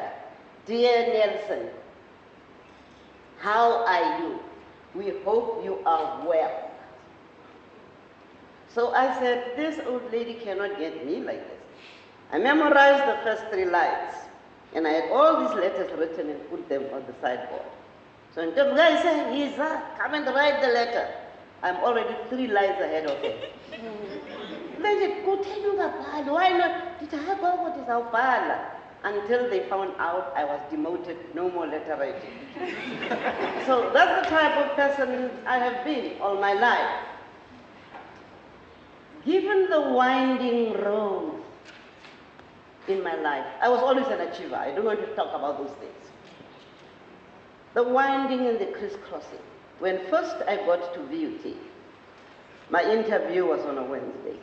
Dear Nelson, how are you? We hope you are well. So I said, this old lady cannot get me like this. I memorized the first 3 lines, and I had all these letters written and put them on the sideboard. So when the guy said, Isa, come and write the letter, I'm already 3 lines ahead of him. They said, go tell you the ball. Why not? Did I go what is our ball? Until they found out I was demoted, no more letter writing. So that's the type of person I have been all my life. Given the winding road in my life, I was always an achiever. I don't want to talk about those things. The winding and the crisscrossing. When first I got to VUT, my interview was on a Wednesday.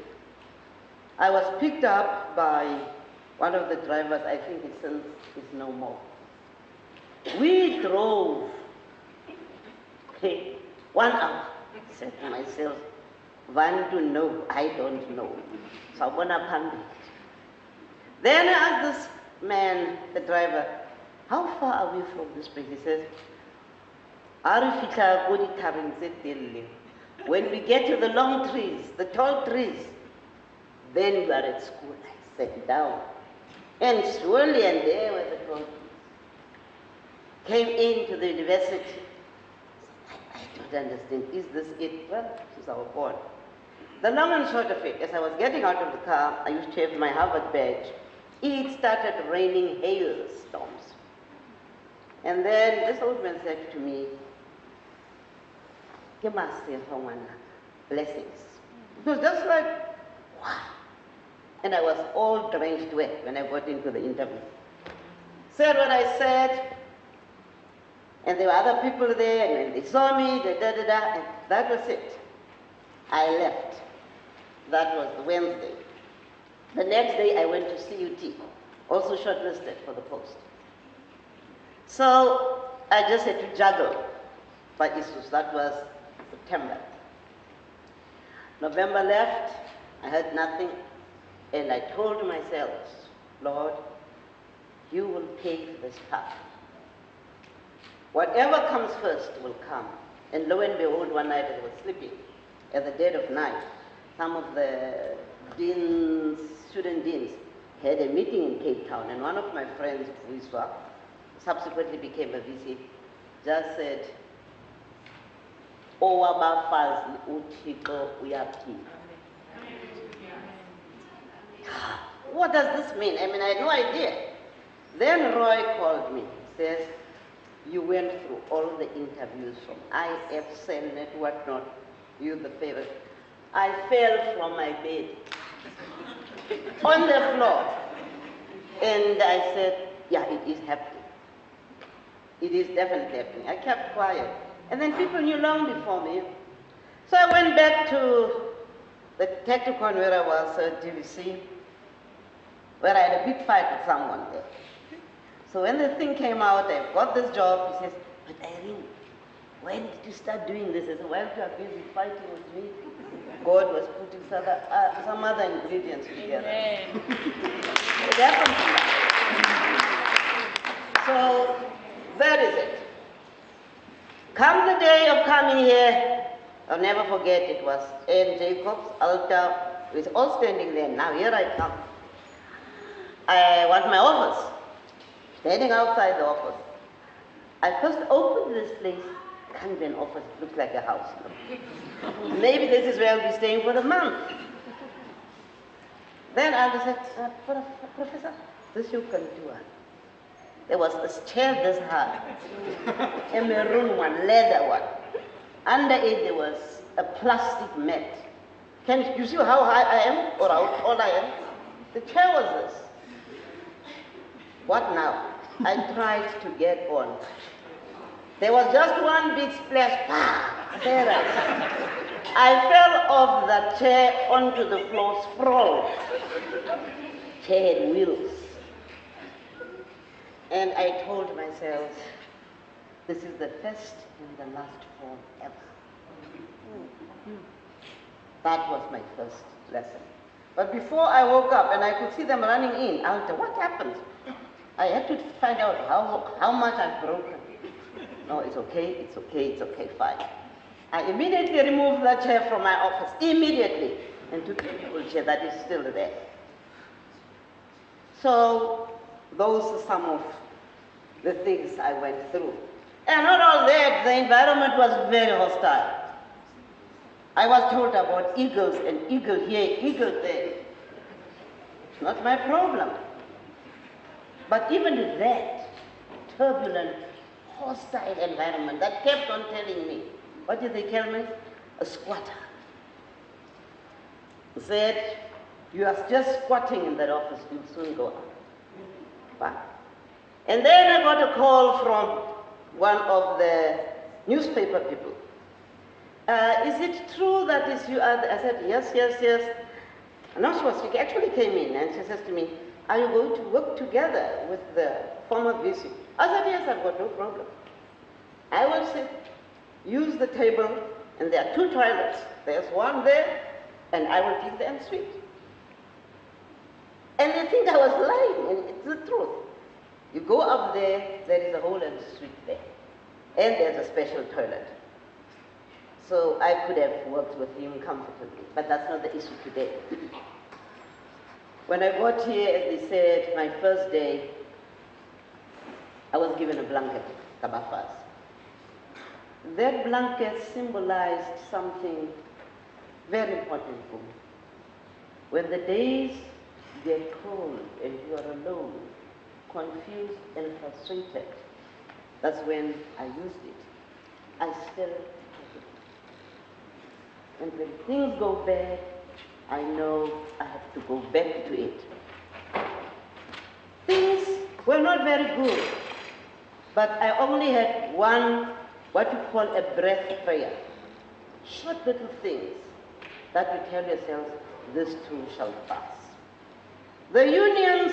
I was picked up by one of the drivers, I think it since is no more. We drove 1 hour. I said to myself, want to know, I don't know. So I'm gonna panic. Then I asked this man, the driver, how far are we from this place? He says, when we get to the long trees, the tall trees, then we are at school. I sat down. And slowly, and there were the tall trees. Came into the university. I don't understand. Is this it? Well, this is our board. The long and short of it, as I was getting out of the car, I used to have my Harvard badge. It started raining hailstorms. And then this old man said to me, "You must say blessings." It was just like, wow. And I was all drenched wet when I got into the interview. Said what I said, and there were other people there, and when they saw me, and that was it. I left. That was the Wednesday. The next day I went to CUT, also shortlisted for the post. So I just had to juggle by issues. That was September. November left, I had nothing, and I told myself, Lord, you will pave this path. Whatever comes first will come. And lo and behold, one night I was sleeping at the dead of night. Some of the deans, student deans, had a meeting in Cape Town, and one of my friends, who subsequently became a VC, just said, Owabafazi uThixo uyaphila. What does this mean? I mean, I had no idea. Then Roy called me. He says, you went through all the interviews from IF, Senate, whatnot. You're the favorite. I fell from my bed on the floor. And I said, yeah, it is happening. It is definitely happening. I kept quiet. And then people knew long before me. So I went back to the Tacticon where I was at DVC, where I had a big fight with someone there. So when the thing came out, I got this job. He says, but Irene, when did you start doing this? I said, while you are busy fighting with me, God was putting some other ingredients together. It happened to me. So that is it. Come the day of coming here, I'll never forget, it was Anne Jacobs, Alta, we were all standing there. Now here I come. I want my office. Standing outside the office. I first opened this place. Can't be an office, it looks like a house. Maybe this is where I'll be staying for the month. Then I said, Professor, this you can do. There was a chair this high, a maroon one, leather one. Under it there was a plastic mat. Can you see how high I am or how tall I am? The chair was this. What now? I tried to get on. There was just one big splash. There I fell off the chair onto the floor, sprawled. Chair had wheels. And I told myself, this is the first and the last fall ever. That was my first lesson. But before I woke up and I could see them running in, I went, what happened? I had to find out how much I've broken. No, it's okay, fine. I immediately removed that chair from my office, immediately, and took the old chair that is still there. So, those are some of the things I went through. And not all that, the environment was very hostile. I was told about eagles and eagle here, eagle there. Not my problem. But even that turbulent, hostile environment that kept on telling me, what did they tell me? A squatter. Said, you are just squatting in that office, you'll soon go up. Wow. And then I got a call from one of the newspaper people. Is it true that is you are I said, yes. And now she actually came in and she says to me, are you going to work together with the former VC? I said, yes, I've got no problem. I will sit, use the table, and there are 2 toilets. There's one there, and I will take the ensuite. And they think I was lying, and it's the truth. You go up there, there is a whole ensuite there. And there's a special toilet. So I could have worked with him comfortably, but that's not the issue today. When I got here, as they said, my first day, I was given a blanket, kabafas. That blanket symbolized something very important for me. When the days get cold and you are alone, confused and frustrated, that's when I used it. I still have it. And when things go bad, I know I have to go back to it. Things were not very good, but I only had one, what you call a breath prayer. Short little things that you tell yourself, this too shall pass. The unions,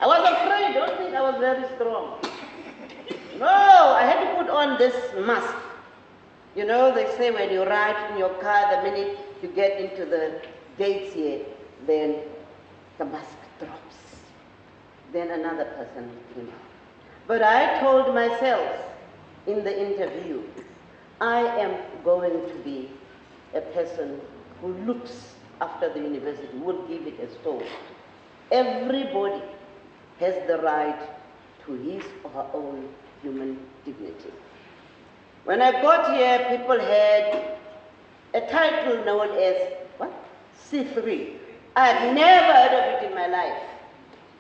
I was afraid, don't think I was very strong. No, I had to put on this mask. You know, they say when you ride in your car, the minute you get into the gates here, then the mask drops. Then another person came out. But I told myself in the interview, I am going to be a person who looks after the university, will give it a stone. Everybody has the right to his or her own human dignity. When I got here, people had a title known as, what? C3. I had never heard of it in my life.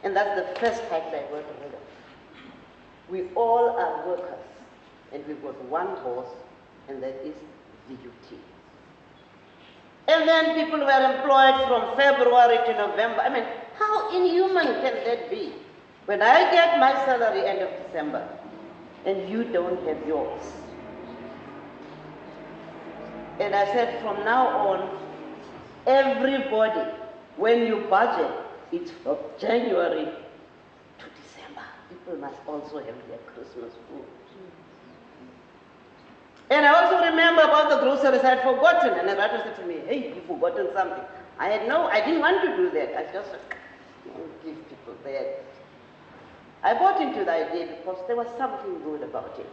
And that's the first title I got heard of. We all are workers, and we've got one boss, and that is VUT. And then people were employed from February to November. I mean, how inhuman can that be? When I get my salary end of December, and you don't have yours. And I said, from now on, everybody, when you budget, it's from January to December. People must also have their Christmas food. And I also remember about the groceries I had forgotten. And the writer said to me, hey, you've forgotten something. I didn't want to do that. I just give people that. I bought into the idea because there was something good about it.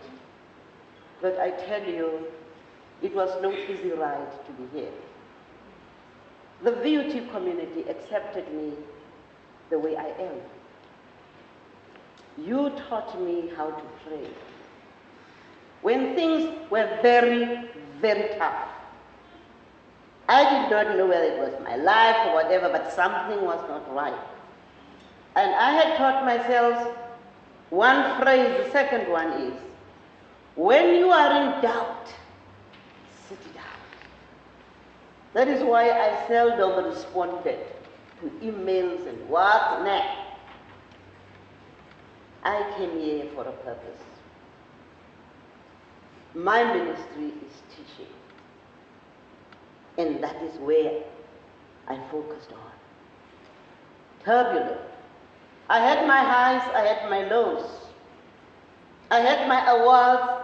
But I tell you, it was no easy ride to be here. The VUT community accepted me the way I am. You taught me how to pray. When things were very, very tough, I did not know whether it was my life or whatever, but something was not right. And I had taught myself one phrase, the second one is, when you are in doubt, sit down. That is why I seldom responded to emails and WhatsApp. I came here for a purpose. My ministry is teaching. And that is where I focused on. Turbulent. I had my highs, I had my lows. I had my awards,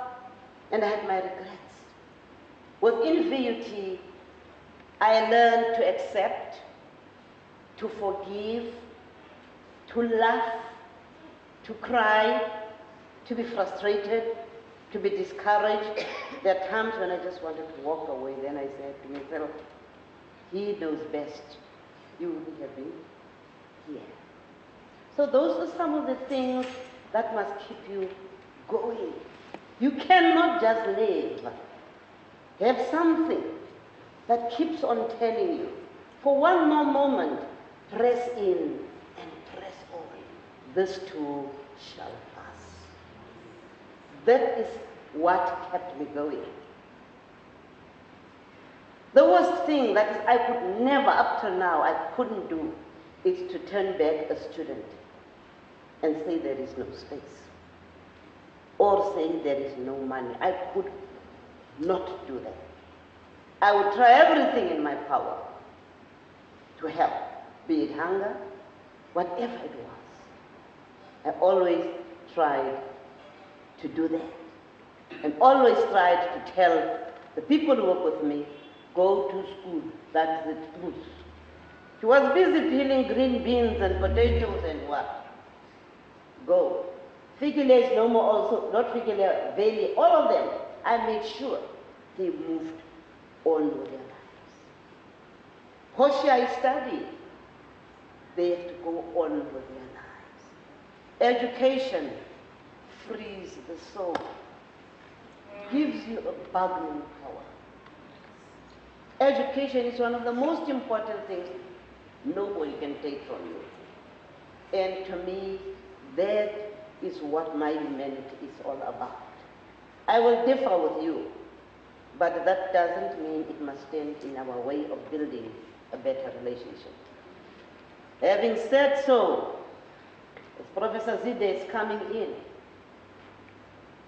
and I had my regrets. Within VUT, I learned to accept, to forgive, to laugh, to cry, to be frustrated, to be discouraged. There are times when I just wanted to walk away. Then I said to myself, he knows best. You wouldn't have been here. So those are some of the things that must keep you going. You cannot just live. Have something that keeps on telling you, for one more moment, press in and press on. This too shall pass. That is what kept me going. The worst thing that is I could never, up till now, I couldn't do, is to turn back a student and say there is no space. Or saying there is no money. I could not do that. I would try everything in my power to help, be it hunger, whatever it was. I always tried to do that. And always tried to tell the people who work with me, go to school, that's the truth. She was busy peeling green beans and potatoes and what? Go. Figure no more also, not Figure Valley, all of them, I made sure they moved on with their lives. Hoshai studied, they have to go on with their lives. Education frees the soul, gives you a bargaining power. Education is one of the most important things nobody can take from you. And to me, that is what my humanity is all about. I will differ with you, but that doesn't mean it must stand in our way of building a better relationship. Having said so, as Professor Zide is coming in,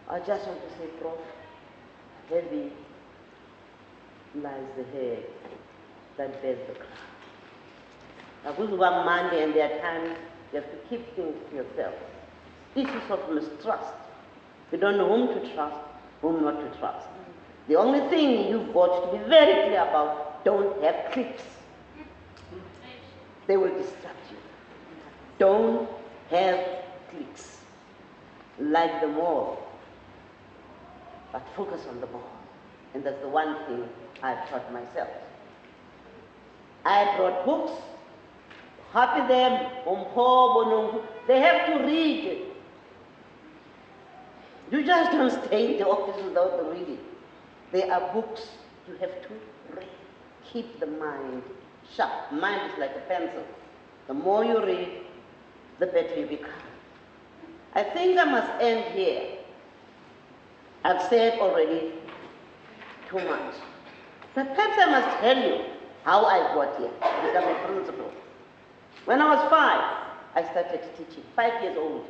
I just want to say, Prof, heavy lies the head that bears the crown. Now, Monday, and there are times you have to keep things to yourself. Issues of mistrust. You don't know whom to trust, whom not to trust. The only thing you've got to be very clear about, don't have cliques. They will distract you. Don't have cliques. Like the mall, but focus on the ball. And that's the one thing I've taught myself. I brought books, happy them, they have to read. You just don't stay in the office without the reading. There are books you have to read. Keep the mind sharp. Mind is like a pencil. The more you read, the better you become. I think I must end here. I've said already too much. But perhaps I must tell you how I got here, to become a principal. When I was 5, I started teaching, 5 years old.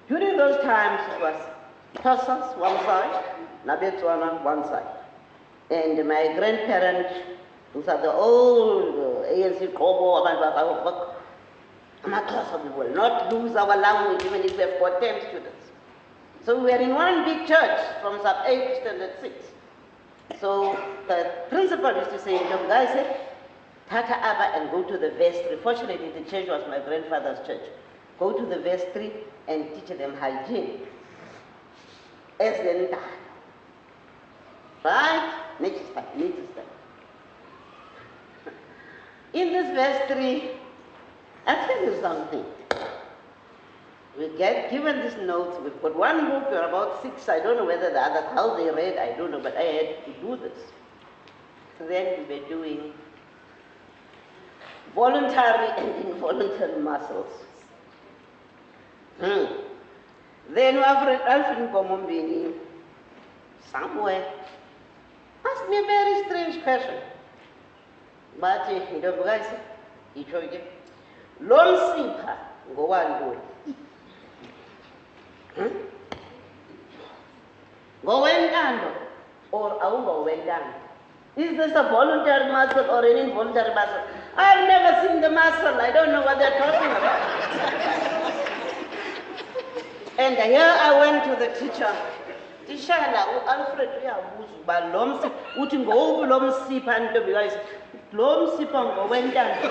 During those times, it was Tosas one side, Nabetswana one side. And my grandparents, who are the old ANC Kobo, we will not lose our language even if we have got 10 students. So we were in one big church from sub 8 to standard 6. So the principal used to say, guys, Tata Abba and go to the vestry. Fortunately, the church was my grandfather's church. Go to the vestry and teach them hygiene. As then, right? Next time. In this vestry, I'll tell you something. We get given these notes. We've got one book, we're about 6. I don't know whether the others, how they read, I don't know, but I had to do this. So then we were doing voluntary and involuntary muscles. Then Alfred Komombini, somewhere, asked me a very strange question. But he told you, Lon Sipa, ngowantoni? Ngowentando or awungowentando? Is this a voluntary muscle or an involuntary muscle? I've never seen the muscle. I don't know what they're talking about. And here I went to the teacher. Tishala, Alfred, uthi ngoku lo msipha ntombi kayithi lo msipha ngowentando.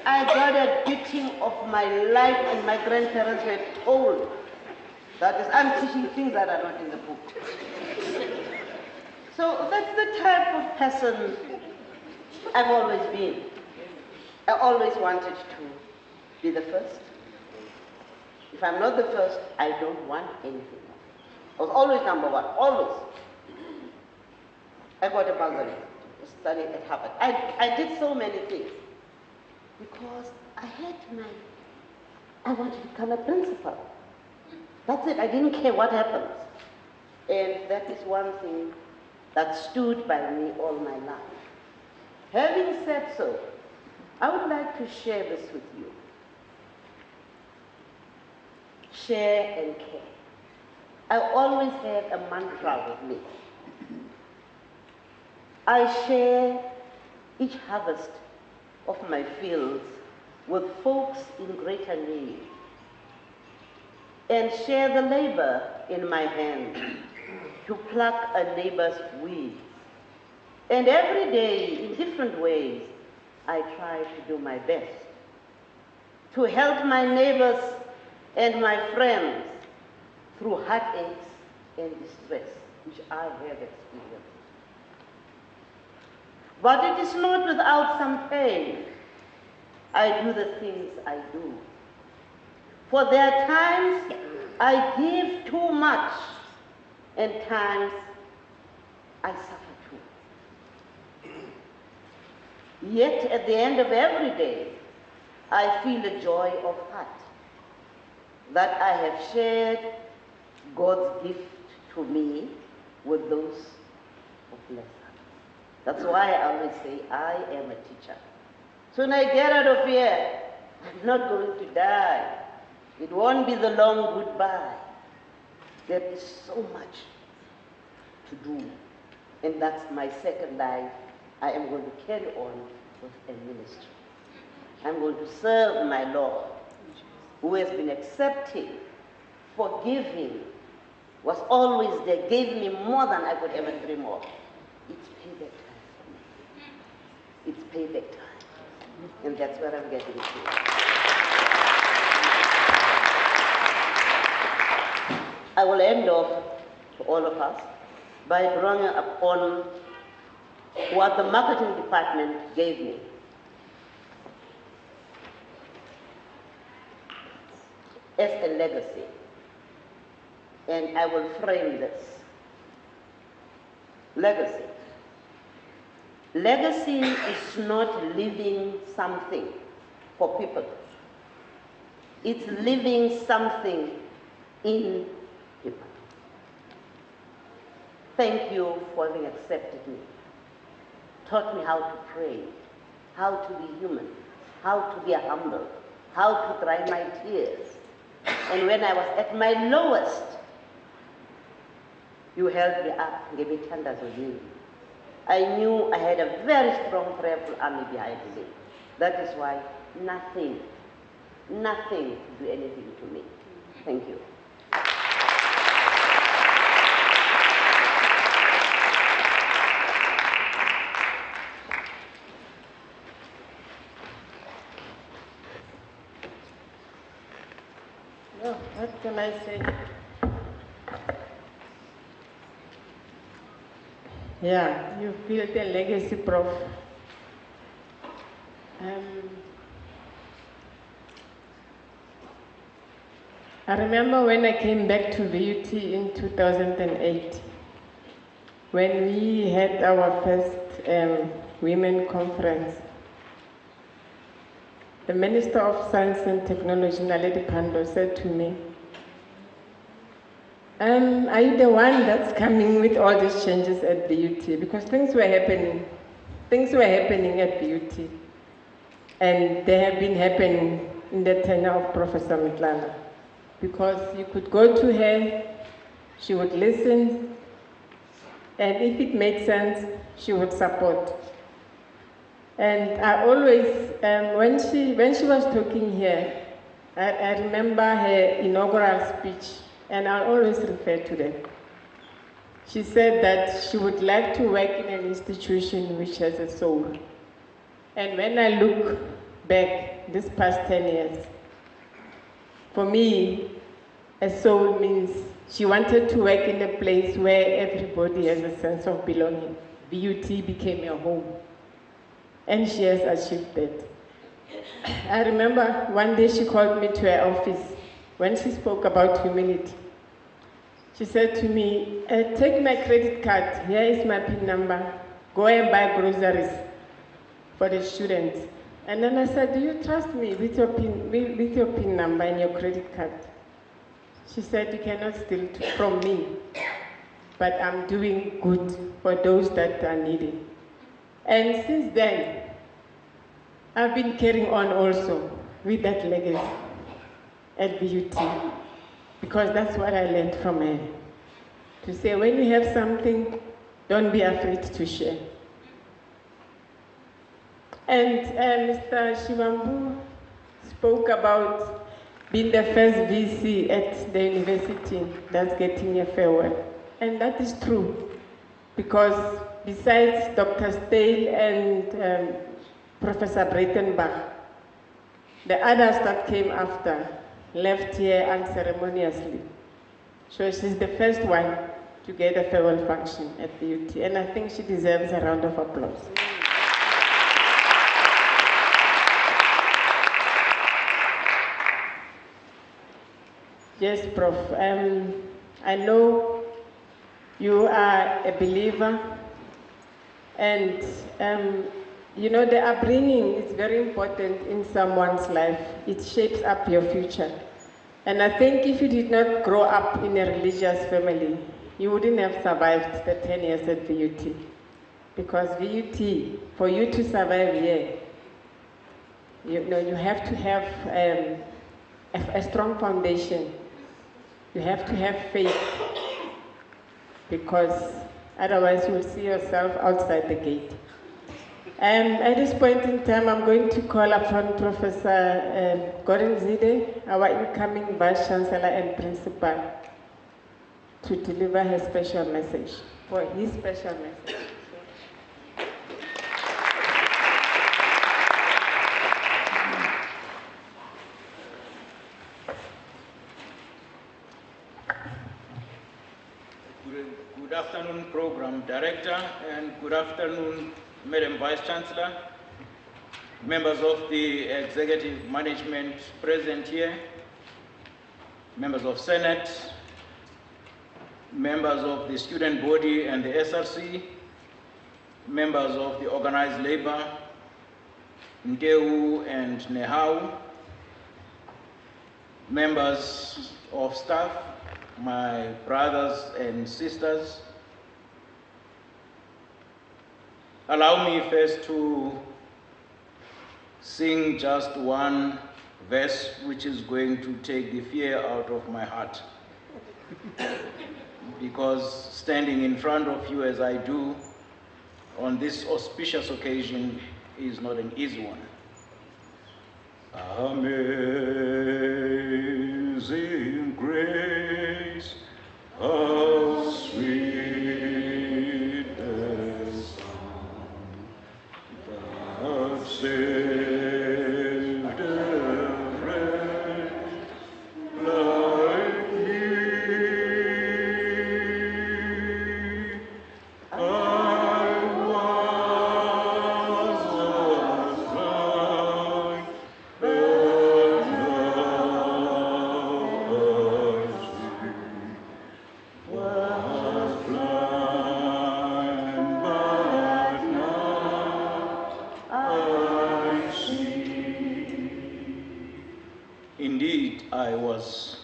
I got a beating of my life, and my grandparents were told that is, I'm teaching things that are not in the book. So that's the type of person I've always been. I always wanted to be the first. If I'm not the first, I don't want anything. I was always number one, always. I got a bursary to study at Harvard. I did so many things because I wanted to become a principal. That's it, I didn't care what happens. And that is one thing that stood by me all my life. Having said so, I would like to share this with you. Share and care. I always have a mantra with me. I share each harvest of my fields with folks in greater need and share the labor in my hand to pluck a neighbor's weeds. And every day, in different ways, I try to do my best to help my neighbors and my friends through heartaches and distress, which I have experienced. But it is not without some pain I do the things I do. For there are times I give too much and times I suffer too. Yet at the end of every day, I feel a joy of heart that I have shared God's gift to me with those of lesser. That's why I always say I am a teacher. So when I get out of here, I'm not going to die. It won't be the long goodbye. There is so much to do. And that's my second life. I am going to carry on with a ministry. I'm going to serve my Lord, who has been accepting, forgiving, was always there, gave me more than I could ever dream of. It's payback time for me. It's payback time. And that's where I'm getting to. I will end off to all of us by drawing upon what the marketing department gave me. As a legacy. And I will frame this. Legacy. Legacy is not leaving something for people. It's leaving something in people. Thank you for having accepted me. Taught me how to pray, how to be human, how to be humble, how to dry my tears. And when I was at my lowest, you held me up, gave me tenders with me. I knew I had a very strong, prayerful army behind me. That is why nothing could do anything to me. Thank you. Oh, what can I say? Yeah, you built a legacy, Prof. I remember when I came back to VUT in 2008, when we had our first women conference. The Minister of Science and Technology, Naledi Pandor, said to me, are you the one that's coming with all these changes at VUT? Because things were happening at VUT. And they have been happening in the tenure of Professor Mitlana, because you could go to her, she would listen, and if it made sense, she would support. And I always, when she was talking here, I remember her inaugural speech, and I always refer to them. She said that she would like to work in an institution which has a soul. And when I look back this past 10 years, for me, a soul means she wanted to work in a place where everybody has a sense of belonging. BUT became a home, and she has achieved that. I remember one day she called me to her office when she spoke about humility. She said to me, take my credit card, here is my PIN number, go and buy groceries for the students. And then I said, do you trust me with your PIN number and your credit card? She said, you cannot steal from me, but I'm doing good for those that are needing. And since then, I've been carrying on also with that legacy at BUT, because that's what I learned from her. To say, when you have something, don't be afraid to share. And Mr. Shivambu spoke about being the first VC at the university that's getting a farewell. And that is true, because besides Dr. Stale and Professor Breitenbach, the others that came after left here unceremoniously. So she's the first one to get a farewell function at BUT, and I think she deserves a round of applause. Yes, Prof. I know you are a believer, and you know, the upbringing is very important in someone's life. It shapes up your future. And I think if you did not grow up in a religious family, you wouldn't have survived the 10 years at VUT. Because VUT, for you to survive here, you know, you have to have a strong foundation. You have to have faith, because otherwise you will see yourself outside the gate. At this point in time, I'm going to call upon Professor Gordon Zide, our incoming Vice Chancellor and Principal, to deliver her special message, or his special message. Good afternoon, Program Director, and good afternoon, Madam Vice Chancellor, members of the Executive Management present here, members of Senate, members of the student body and the SRC, members of the organized labor, Ndeu and Nehau, members of staff, my brothers and sisters. Allow me first to sing just one verse which is going to take the fear out of my heart. Because standing in front of you as I do on this auspicious occasion is not an easy one. Amazing grace, how sweet the sound that saved a wretch like me. I was blind, but now I see. Was blind, but now I see. Indeed, I was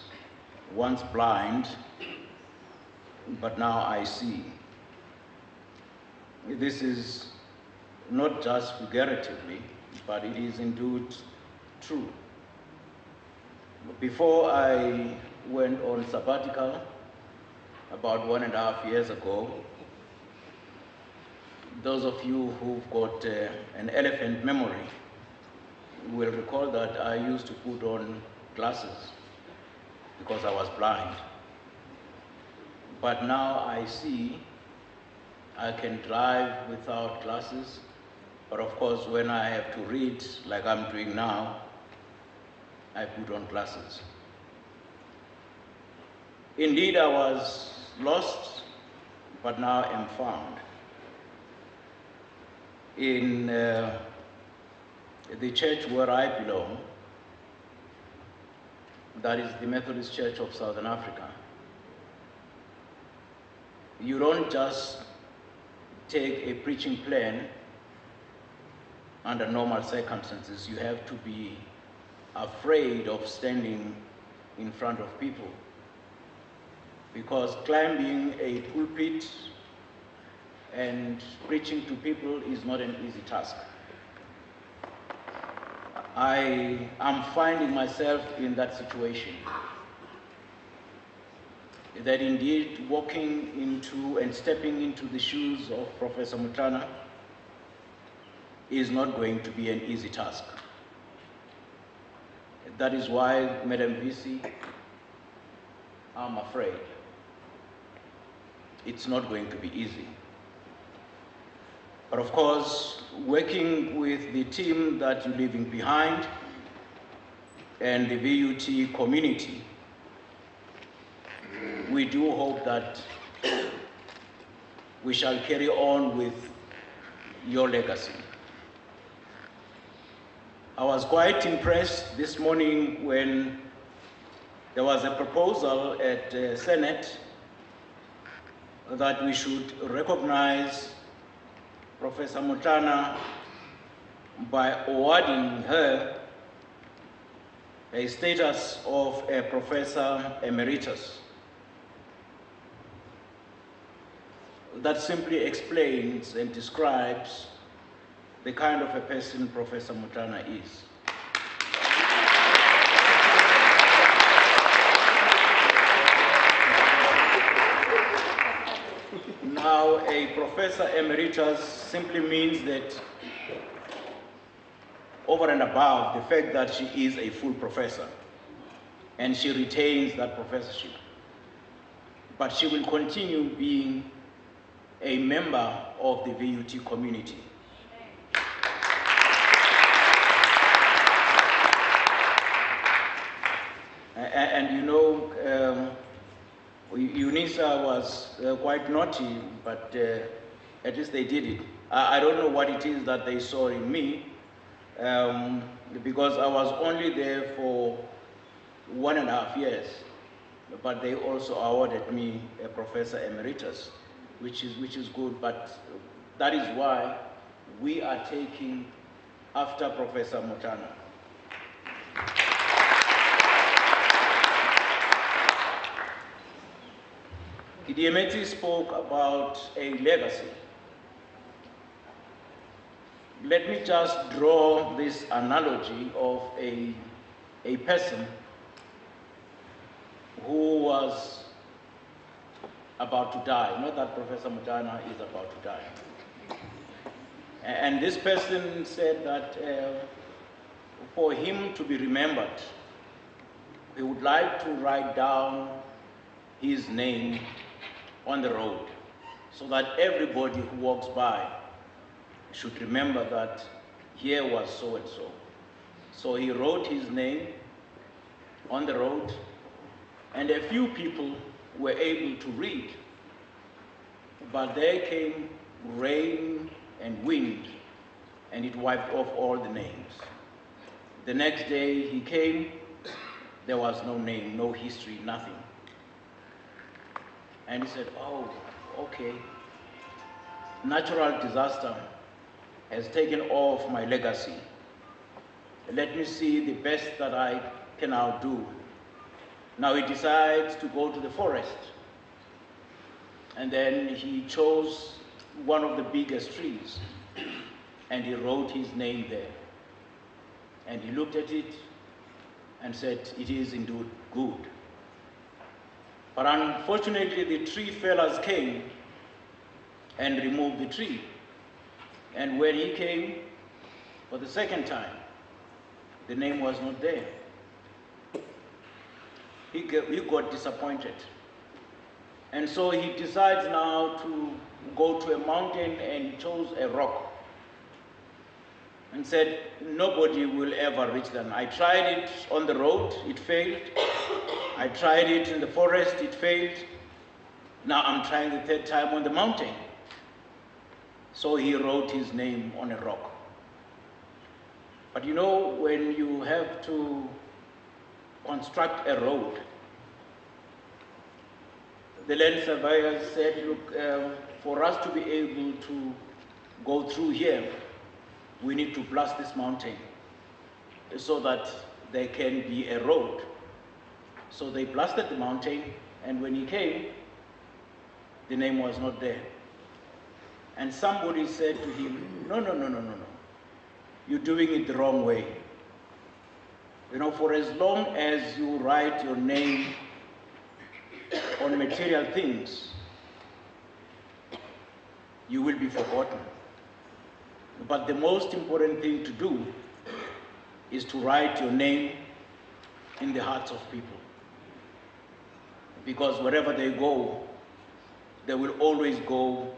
once blind, but now I see. This is not just figuratively, but it is indeed true. Before I went on sabbatical about 1.5 years ago, those of you who've got an elephant memory will recall that I used to put on glasses because I was blind. But now I see I can drive without glasses, but of course when I have to read like I'm doing now, I put on glasses. Indeed, I was lost, but now am found. In the church where I belong, that is the Methodist Church of Southern Africa, you don't just take a preaching plan under normal circumstances. You have to be afraid of standing in front of people, because climbing a pulpit and preaching to people is not an easy task. I am finding myself in that situation, that indeed walking into and stepping into the shoes of Professor Mutana is not going to be an easy task. That is why, Madam VC, I'm afraid it's not going to be easy. But of course, working with the team that you're leaving behind and the VUT community, we do hope that we shall carry on with your legacy. I was quite impressed this morning when there was a proposal at Senate that we should recognize Professor Mutana by awarding her a status of a Professor Emeritus. That simply explains and describes the kind of a person Professor Mutana is. Now, a Professor Emeritus simply means that over and above the fact that she is a full professor and she retains that professorship, but she will continue being a member of the VUT community. And you know, UNISA was quite naughty, but at least they did it. I don't know what it is that they saw in me, because I was only there for 1.5 years, but they also awarded me a Professor Emeritus, which is good, but that is why we are taking after Professor Mutana. Gideemeti spoke about a legacy. Let me just draw this analogy of a person who was about to die. Not that Professor Mutana is about to die. And this person said that for him to be remembered, he would like to write down his name on the road so that everybody who walks by should remember that here was so and so. So he wrote his name on the road, and a few people were able to read, but there came rain and wind and it wiped off all the names. The next day he came, there was no name, no history, nothing. And he said, oh, okay, natural disaster has taken off my legacy. Let me see the best that I can now do. Now he decides to go to the forest. And then he chose one of the biggest trees and he wrote his name there. And he looked at it and said, it is indeed good. But unfortunately, the tree fellers came and removed the tree. And when he came for the second time, the name was not there. He got disappointed. And so he decides now to go to a mountain, and he chose a rock and said, nobody will ever reach them. I tried it on the road, it failed. I tried it in the forest, it failed. Now I'm trying the third time on the mountain. So he wrote his name on a rock. But you know, when you have to construct a road, the land surveyors said, look, for us to be able to go through here, we need to blast this mountain so that there can be a road. So they blasted the mountain, and when he came, the name was not there. And somebody said to him, no, no, no, no, no, no. You're doing it the wrong way. You know, for as long as you write your name on material things, you will be forgotten. But the most important thing to do is to write your name in the hearts of people. Because wherever they go, they will always go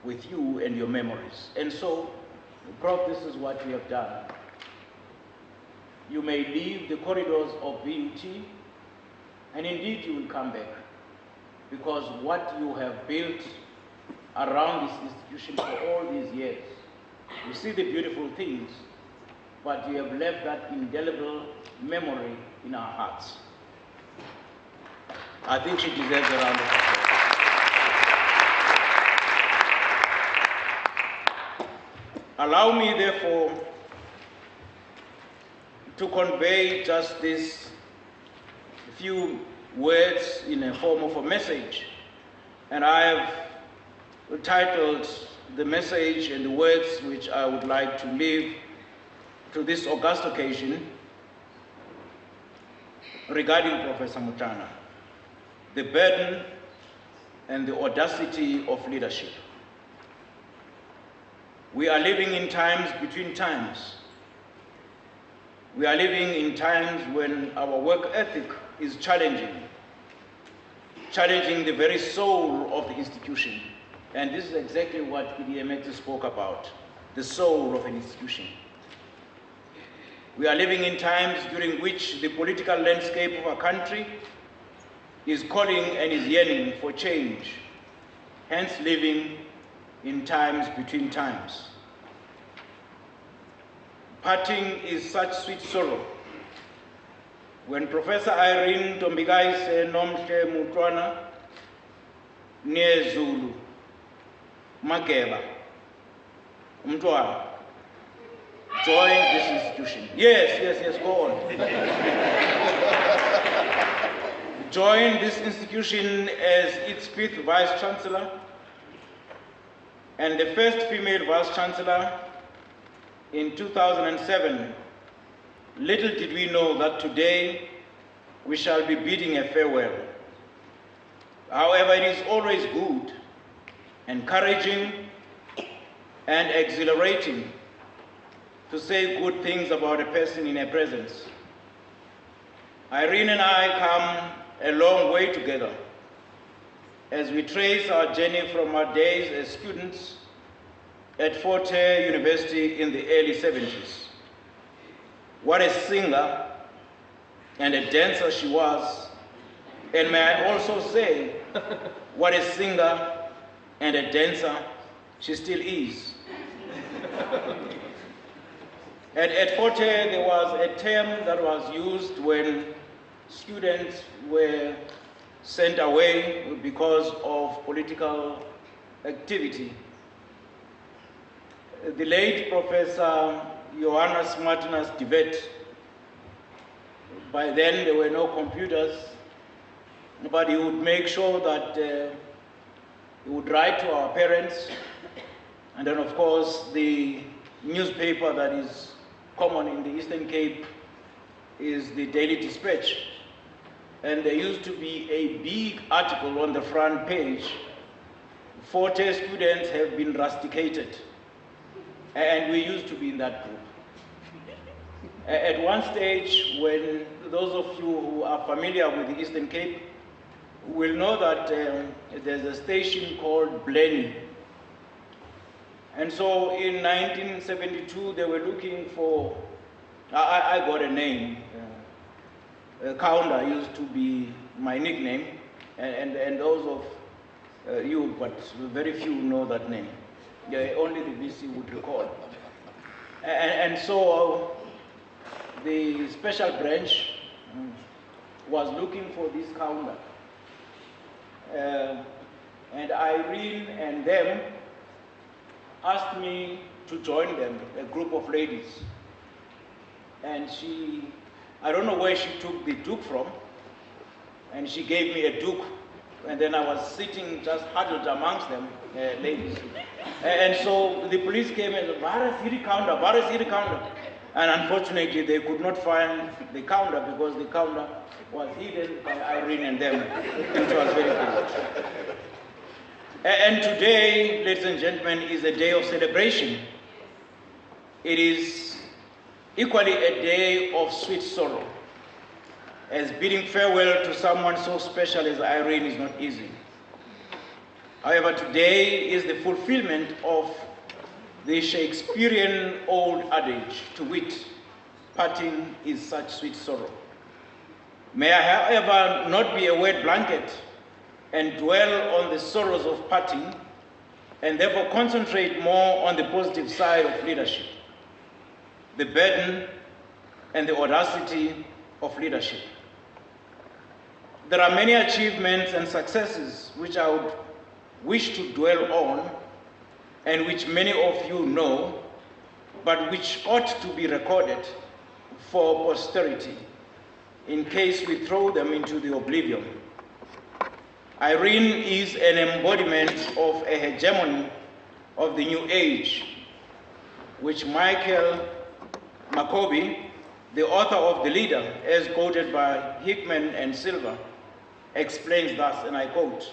with you and your memories. And so, Prof, this is what we have done. You may leave the corridors of BUT, and indeed you will come back. Because what you have built around this institution for all these years, you see the beautiful things, but you have left that indelible memory in our hearts. I think she deserves a round of applause. Allow me, therefore, to convey just these few words in a form of a message. And I have titled the message and the words which I would like to leave to this august occasion regarding Professor Mutana, the burden and the audacity of leadership. We are living in times between times. We are living in times when our work ethic is challenging the very soul of the institution. And this is exactly what Edsu spoke about, the soul of an institution. We are living in times during which the political landscape of our country is calling and is yearning for change, hence living in times between times. Parting is such sweet sorrow. When Professor Irene Tombigaise Nomhle Mutwana near Zulu, Mageba, Mtwana, joined this institution. Yes, go on. Joined this institution as its 5th Vice Chancellor and the first female Vice Chancellor in 2007. Little did we know that today we shall be bidding a farewell. However, it is always good, encouraging, and exhilarating to say good things about a person in her presence. Irene and I come a long way together as we trace our journey from our days as students at Fort Hare University in the early 70s. What a singer and a dancer she was, and may I also say, what a singer and a dancer she still is. At Fort Hare, there was a term that was used when students were sent away because of political activity. The late Professor Johannes Martinus Divet, by then there were no computers, but he would make sure that he would write to our parents, and then of course the newspaper that is common in the Eastern Cape is the Daily Dispatch. And there used to be a big article on the front page, 40 students have been rusticated. And we used to be in that group. At one stage, when those of you who are familiar with the Eastern Cape will know that there's a station called Blenny. And so in 1972, they were looking for, I got a name. Kaunda used to be my nickname, and those of you, but very few know that name. Yeah, only the VC would recall. And so the special branch was looking for this Kaunda. And Irene and them asked me to join them, a group of ladies. And I don't know where she took the Duke from, and she gave me a Duke, and then I was sitting just huddled amongst them, ladies. And so the police came and said, "Where is the counter?" And unfortunately, they could not find the counter because the counter was hidden by Irene and them, which was very good. And today, ladies and gentlemen, is a day of celebration. It is equally a day of sweet sorrow, as bidding farewell to someone so special as Irene is not easy. However, today is the fulfillment of the Shakespearean old adage, to wit, parting is such sweet sorrow. May I, however, not be a wet blanket and dwell on the sorrows of parting, and therefore concentrate more on the positive side of leadership, the burden and the audacity of leadership. There are many achievements and successes which I would wish to dwell on, and which many of you know, but which ought to be recorded for posterity in case we throw them into the oblivion. Irene is an embodiment of a hegemony of the new age, which Michael Macoby, the author of The Leader, as quoted by Hickman and Silver, explains thus, and I quote,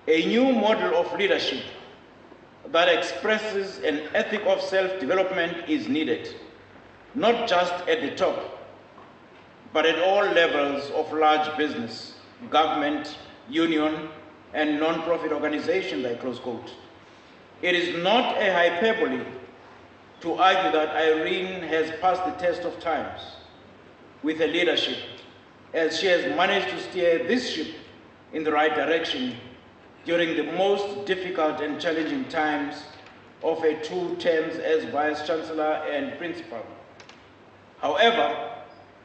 "A new model of leadership that expresses an ethic of self-development is needed, not just at the top, but at all levels of large business, government, union, and non-profit organizations," I close quote. It is not a hyperbole to argue that Irene has passed the test of times with her leadership, as she has managed to steer this ship in the right direction during the most difficult and challenging times of her 2 terms as Vice Chancellor and Principal. However,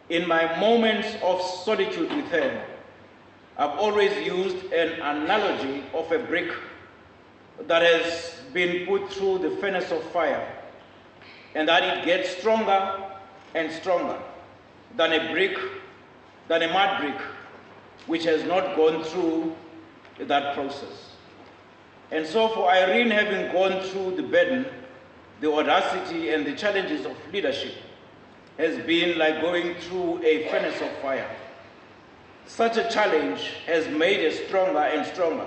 in my moments of solitude with her, I've always used an analogy of a brick that has been put through the furnace of fire, and that it gets stronger and stronger than a mud brick, which has not gone through that process. And so for Irene, having gone through the burden, the audacity and the challenges of leadership has been like going through a furnace of fire. Such a challenge has made her stronger and stronger.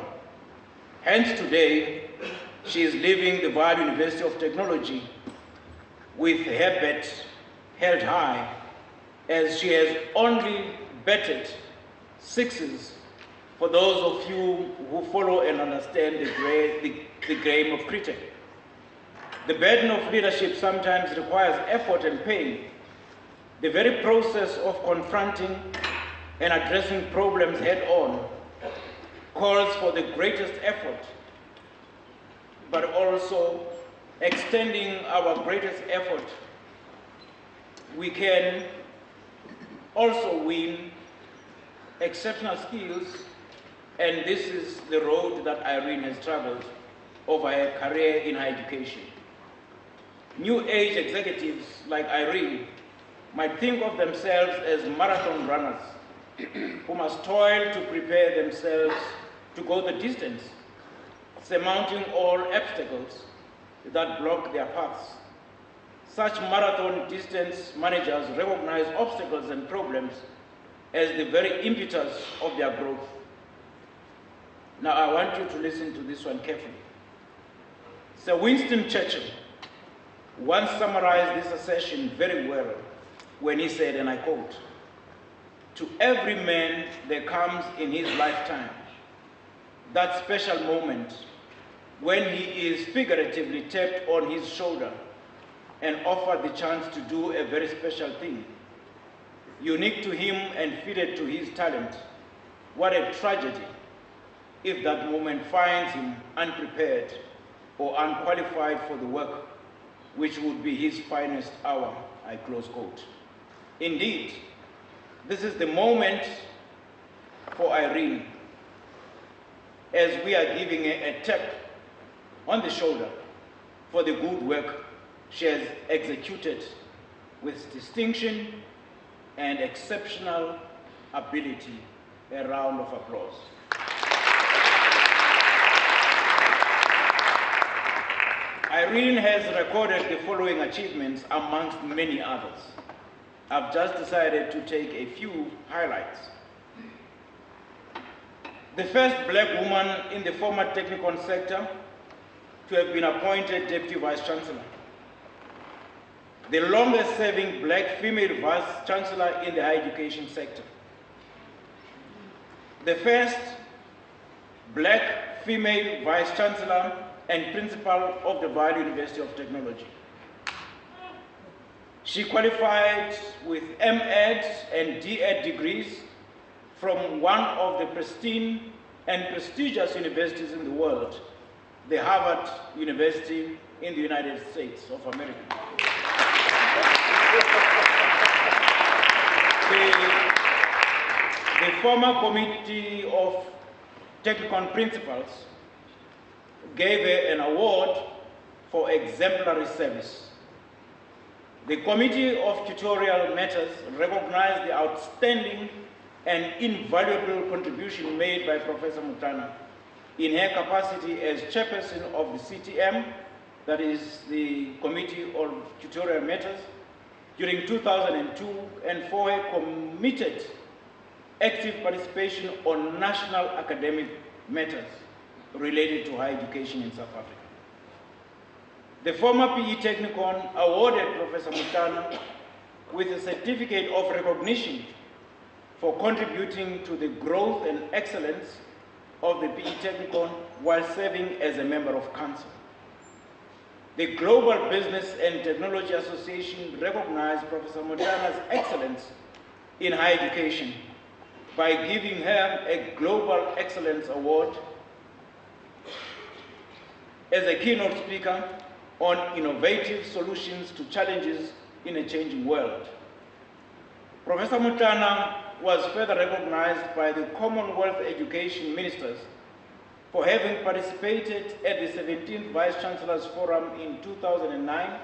Hence today, she is leaving the Vaal University of Technology with her bet held high, as she has only betted 6s for those of you who follow and understand the game of cricket. The burden of leadership sometimes requires effort and pain. The very process of confronting and addressing problems head on calls for the greatest effort, but also extending our greatest effort, we can also win exceptional skills, and this is the road that Irene has traveled over her career in higher education. New age executives like Irene might think of themselves as marathon runners who must toil to prepare themselves to go the distance, surmounting all obstacles that block their paths. Such marathon distance managers recognize obstacles and problems as the very impetus of their growth. Now I want you to listen to this one carefully. Sir Winston Churchill once summarized this assertion very well when he said, and I quote, "To every man there comes in his lifetime that special moment when he is figuratively tapped on his shoulder and offered the chance to do a very special thing, unique to him and fitted to his talent. What a tragedy if that moment finds him unprepared or unqualified for the work which would be his finest hour," I close quote. Indeed, this is the moment for Irene, as we are giving her a tap on the shoulder for the good work she has executed with distinction and exceptional ability. A round of applause. Irene has recorded the following achievements amongst many others. I've just decided to take a few highlights. The first black woman in the former technicon sector to have been appointed Deputy Vice-Chancellor. The longest serving black female Vice-Chancellor in the higher education sector. The first black female Vice-Chancellor and Principal of the Vaal University of Technology. She qualified with M.Ed and D.Ed degrees from one of the pristine and prestigious universities in the world, the Harvard University in the United States of America. The former committee of technicon principals gave her an award for exemplary service. The Committee of Tutorial Matters recognized the outstanding and invaluable contribution made by Professor Mutana in her capacity as chairperson of the CTM, that is the Committee of Tutorial Matters, during 2002, and for her committed active participation on national academic matters related to higher education in South Africa. The former PE Technicon awarded Professor Mutana with a certificate of recognition for contributing to the growth and excellence of the PE Technicon while serving as a member of council. The Global Business and Technology Association recognized Professor Mutana's excellence in higher education by giving her a Global Excellence Award as a keynote speaker on innovative solutions to challenges in a changing world. Professor Mutana was further recognized by the Commonwealth Education Ministers for having participated at the 17th Vice-Chancellor's Forum in 2009,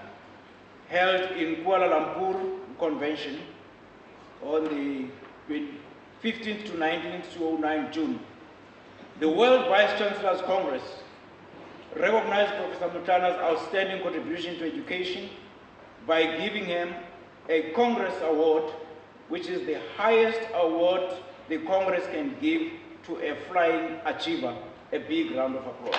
held in Kuala Lumpur Convention on the 15th to 19th 2009 June. The World Vice-Chancellor's Congress recognized Professor Mutana's outstanding contribution to education by giving him a Congress Award, which is the highest award the Congress can give to a flying achiever. A big round of applause.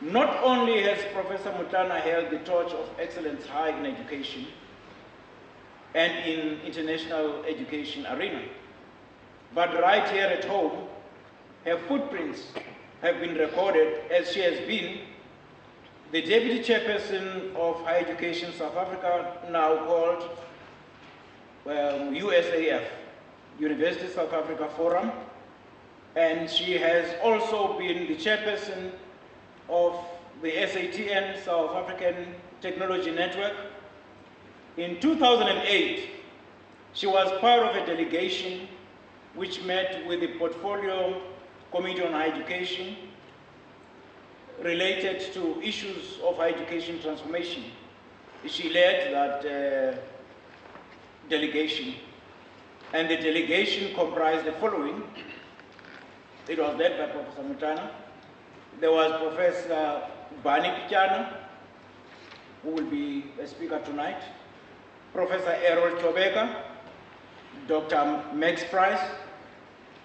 Not only has Professor Mutana held the torch of excellence high in education and in international education arena, but right here at home, her footprints have been recorded as she has been the Deputy Chairperson of Higher Education South Africa, now called USAF, University South Africa Forum, and she has also been the Chairperson of the SATN, South African Technology Network. In 2008, she was part of a delegation which met with the Portfolio Committee on Higher Education related to issues of higher education transformation. She led that delegation, and the delegation comprised the following. It was led by Professor Mutana, There was Professor Bani Pichana, who will be a speaker tonight, Professor Errol Chobeka, Dr. Max Price,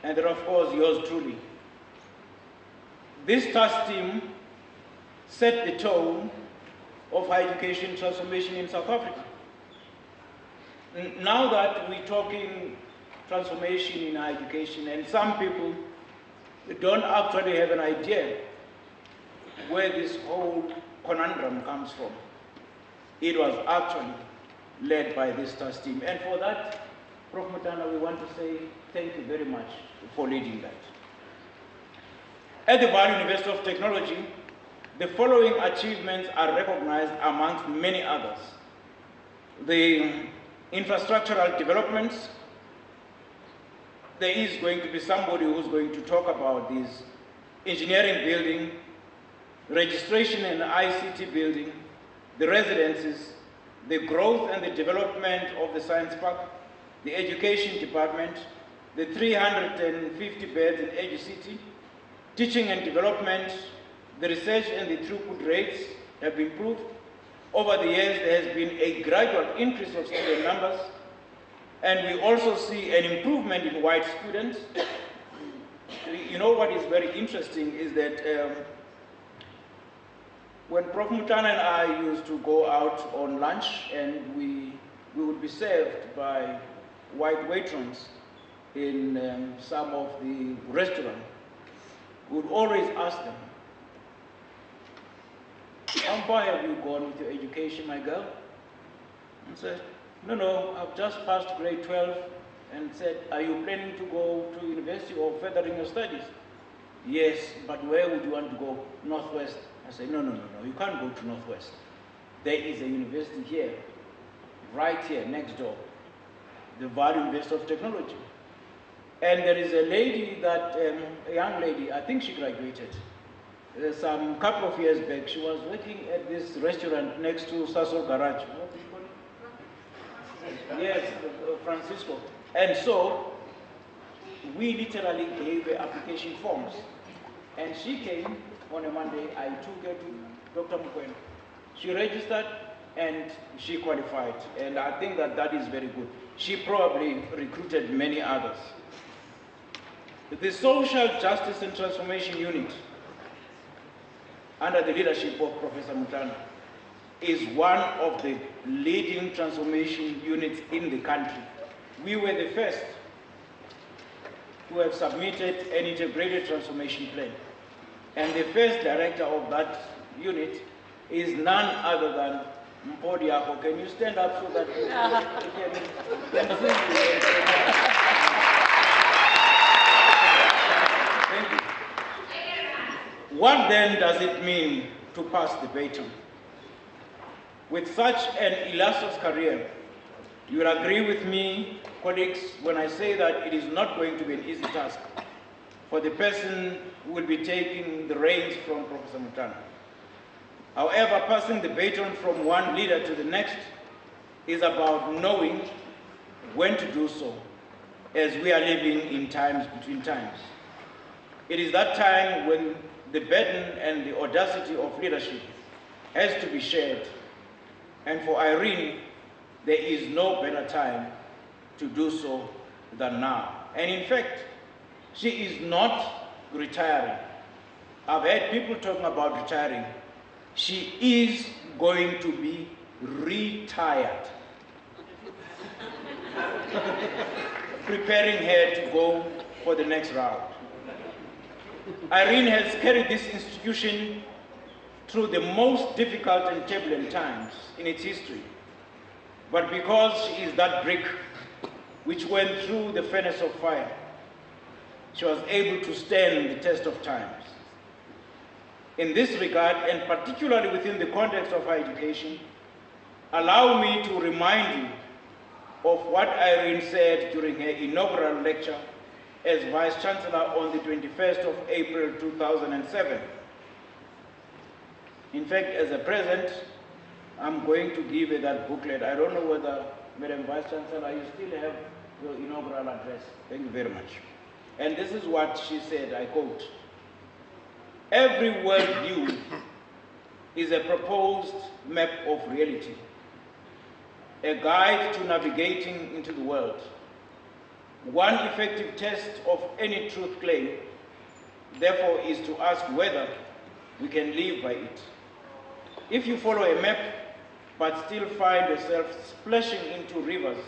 and then of course yours truly. This task team set the tone of higher education transformation in South Africa. Now that we're talking transformation in higher education, and some people don't actually have an idea where this whole conundrum comes from. It was actually led by this task team. And for that, Prof. Mutana, we want to say thank you very much for leading that. At the Vaal University of Technology, the following achievements are recognized amongst many others. The infrastructural developments. There is going to be somebody who's going to talk about this engineering building, registration and ICT building, the residences, the growth and the development of the science park, the education department, the 350 beds in Edu-City, teaching and development, the research and the throughput rates have improved. Over the years, there has been a gradual increase of student numbers, and we also see an improvement in white students. You know what is very interesting is that when Prof. Mutana and I used to go out on lunch and we would be served by white waitresses in some of the restaurants, we would always ask them, how far have you gone with your education, my girl? And said, no, I've just passed grade 12, and said, are you planning to go to university or furthering your studies? Yes, but where would you want to go? Northwest. I said, no, you can't go to Northwest. There is a university here, right here, next door, the Vaal University of Technology. And there is a lady that, a young lady, I think she graduated, some couple of years back. She was working at this restaurant next to Sasol Garage. What do you call it? Yes, Francisco. And so, we literally gave her application forms. And she came on a Monday. I took her to Dr. Mukwen. She registered and she qualified. And I think that that is very good. She probably recruited many others. The Social Justice and Transformation Unit, under the leadership of Professor Mutana, is one of the leading transformation units in the country. We were the first to have submitted an integrated transformation plan. And the first director of that unit is none other than Mpodi Ako. Can you stand up so that you can see you? Thank you. What then does it mean to pass the baton? With such an illustrious career, you will agree with me, colleagues, when I say that it is not going to be an easy task for the person who will be taking the reins from Professor Mutana. However, passing the baton from one leader to the next is about knowing when to do so, as we are living in times between times. It is that time when the burden and the audacity of leadership has to be shared. And for Irene, there is no better time to do so than now. And in fact, she is not retiring. I've heard people talking about retiring. She is going to be retired. Preparing her to go for the next round. Irene has carried this institution through the most difficult and turbulent times in its history. But because she is that brick which went through the furnace of fire, she was able to stand the test of times. In this regard, and particularly within the context of higher education, allow me to remind you of what Irene said during her inaugural lecture as Vice Chancellor on the 21st of April 2007. In fact, as a present, I'm going to give her that booklet. I don't know whether, Madam Vice Chancellor, you still have your inaugural address. Thank you very much. And this is what she said, I quote, Every worldview is a proposed map of reality, a guide to navigating into the world. One effective test of any truth claim, therefore, is to ask whether we can live by it. If you follow a map but still find yourself splashing into rivers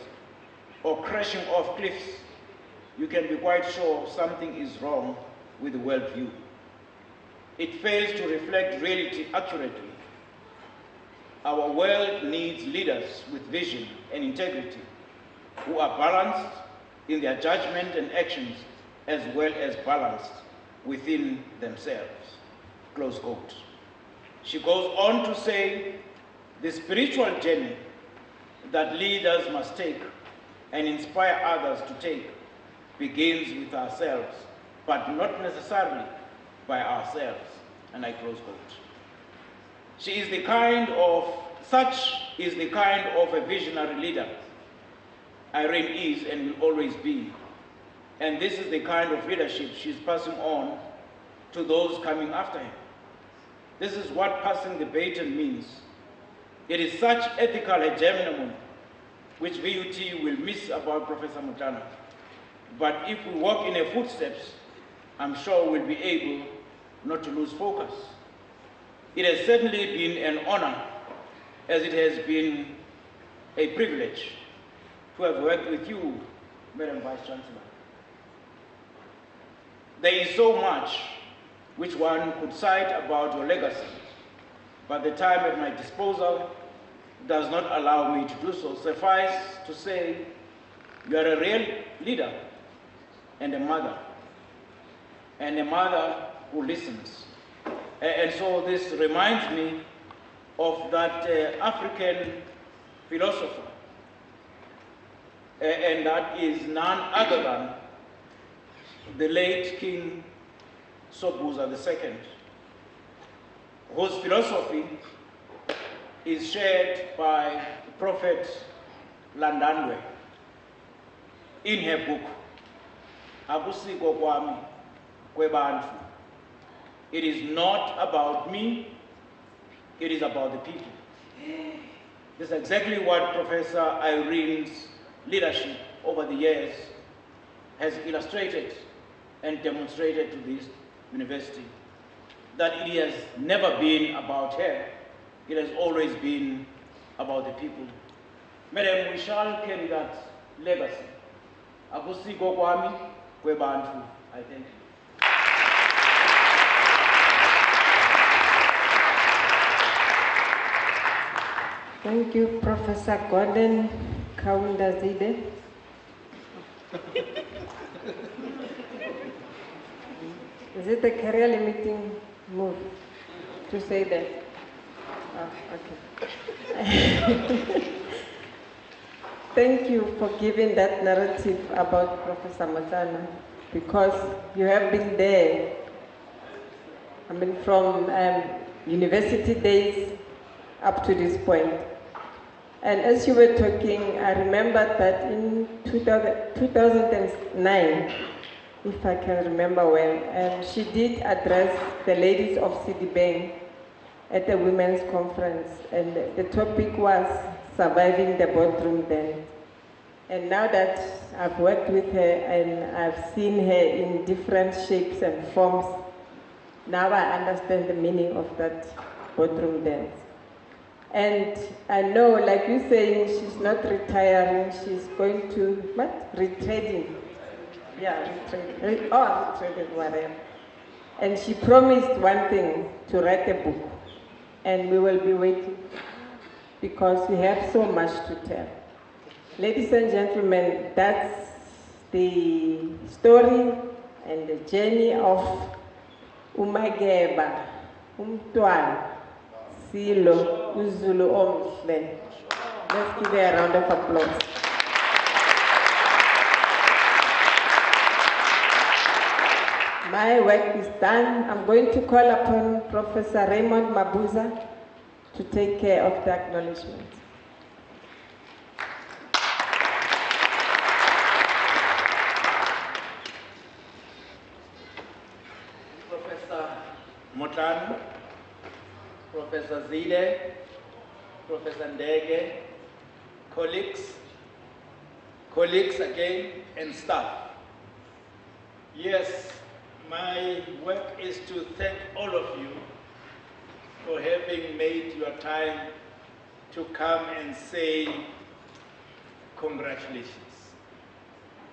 or crashing off cliffs, you can be quite sure something is wrong with the worldview. It fails to reflect reality accurately. Our world needs leaders with vision and integrity, who are balanced in their judgment and actions, as well as balanced within themselves. Close quote. She goes on to say, the spiritual journey that leaders must take and inspire others to take begins with ourselves, but not necessarily by ourselves. And I close quote. Such is the kind of a visionary leader Irene is and will always be. And this is the kind of leadership she's passing on to those coming after him. This is what passing the baton means. It is such ethical hegemony which VUT will miss about Professor Mutana. But if we walk in her footsteps, I'm sure we'll be able not to lose focus. It has certainly been an honor, as it has been a privilege, to have worked with you, Madam Vice Chancellor. There is so much which one could cite about your legacy, but the time at my disposal does not allow me to do so. Suffice to say, you are a real leader and a mother who listens. And so this reminds me of that African philosopher, and that is none other than the late King Sobhuza II, whose philosophy is shared by the Prophet Landandwe in her book, Akusiko Kwami Kwebantu. It is not about me, it is about the people. This is exactly what Professor Irene's leadership over the years has illustrated and demonstrated to this university, that it has never been about her, it has always been about the people. Madam, we shall carry that legacy. Akusiko kwami kwebantu. I thank you. Thank you, Professor Gordon Kaundazide. Is it a career limiting move to say that? Oh, okay. Thank you for giving that narrative about Professor Mutana, because you have been there. I mean, from university days up to this point. And as you were talking, I remembered that in 2009, if I can remember well, she did address the ladies of Sidibeng at a women's conference, and the topic was surviving the boardroom dance. And now that I've worked with her and I've seen her in different shapes and forms, now I understand the meaning of that boardroom dance. And I know, like you're saying, she's not retiring, she's going to, what? Retreading. Yeah, retreading. Oh, retreading, whatever. And she promised one thing, to write a book. And we will be waiting, because we have so much to tell. Ladies and gentlemen, that's the story and the journey of Umageba, Umtwana, Silo, Uzulu Omhle. Let's give her a round of applause. My work is done. I'm going to call upon Professor Raymond Mabuza to take care of the acknowledgement. Mutano, Professor Zide, Professor Ndege, colleagues again, and staff. Yes, my work is to thank all of you for having made your time to come and say congratulations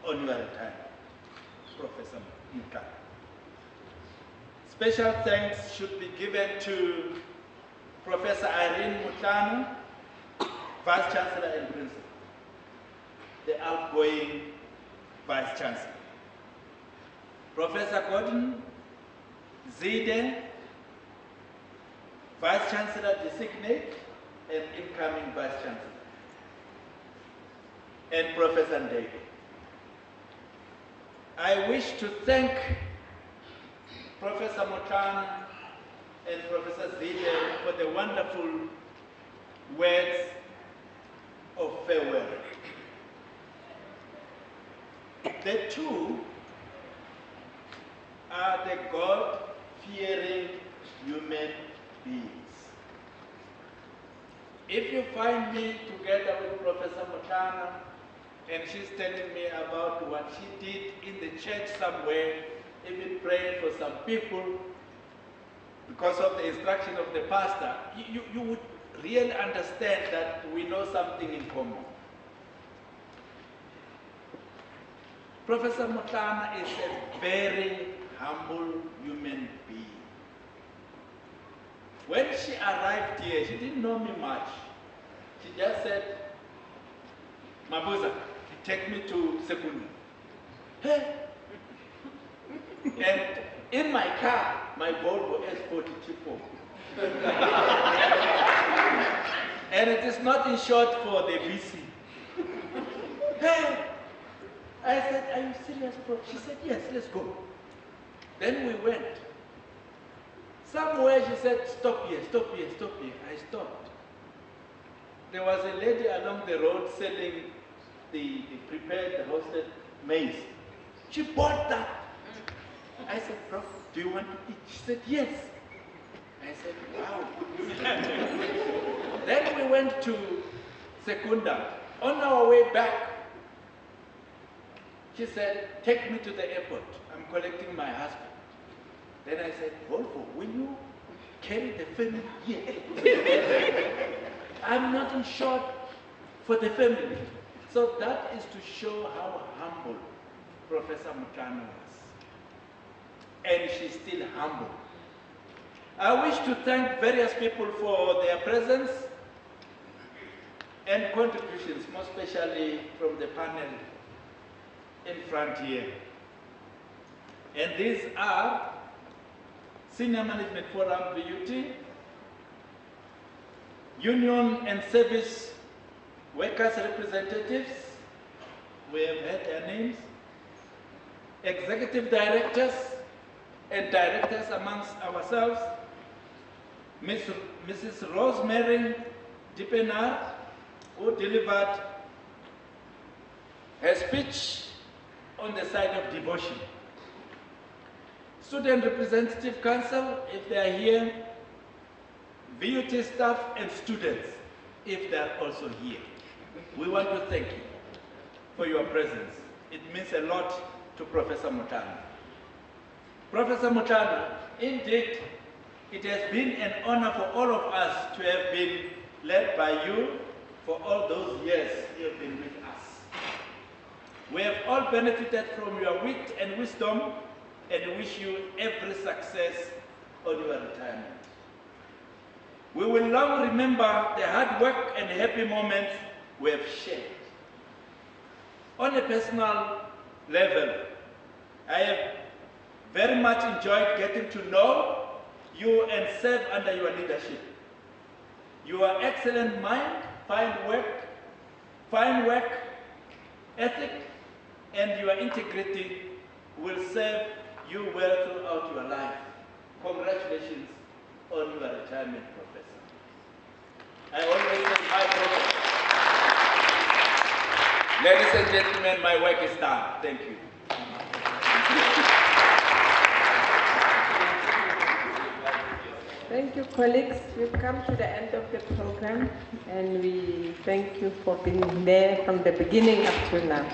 on your retirement, Professor Mutano. Special thanks should be given to Professor Irene Mutano, Vice Chancellor and Principal, the outgoing Vice Chancellor. Professor Gordon Zide, Vice Chancellor designate and incoming Vice Chancellor, and Professor Ndege. I wish to thank Professor Mutano and Professor Zide for the wonderful words of farewell. The two are the God-fearing human beings. If you find me together with Professor Mutano and she's telling me about what she did in the church somewhere, even praying for some people because of the instruction of the pastor, you would really understand that we know something in common. Professor Mutano is a very humble human being. When she arrived here, she didn't know me much. She just said, Mabuza, take me to Sekunda. Hey. And in my car, my Volvo S40 and it is not insured for the VC. Hey. I said, are you serious, bro? She said, yes, let's go. Then we went. Somewhere she said, stop here, stop here, stop here. I stopped. There was a lady along the road selling the prepared, the roasted maize. She bought that. I said, bro, do you want to eat? She said, yes. I said, wow. Then we went to Sekunda. On our way back, she said, take me to the airport. I'm collecting my husband. Then I said, Volvo, will you carry the family here? I'm not insured for the family. So that is to show how humble Professor Mutano was. And she's still humble. I wish to thank various people for their presence and contributions, most especially from the panel in front here. And these are Senior Management Forum, VUT, Union and Service Workers Representatives, we have heard their names, Executive Directors and Directors amongst ourselves, Mrs. Rosemary Dipenar, who delivered her speech on the side of devotion. Student Representative Council, if they are here, VUT staff and students, if they are also here. We want to thank you for your presence. It means a lot to Professor Mutano. Professor Mutano, indeed, it has been an honor for all of us to have been led by you for all those years you have been with us. We have all benefited from your wit and wisdom and wish you every success on your retirement. We will long remember the hard work and happy moments we have shared. On a personal level, I have very much enjoyed getting to know you and serve under your leadership. Your excellent mind, fine work ethic, and your integrity will serve you well throughout your life. Congratulations on your retirement, Professor. I always say my professor. Ladies and gentlemen, my work is done. Thank you. Thank you, colleagues. We've come to the end of the program, and we thank you for being there from the beginning up to now.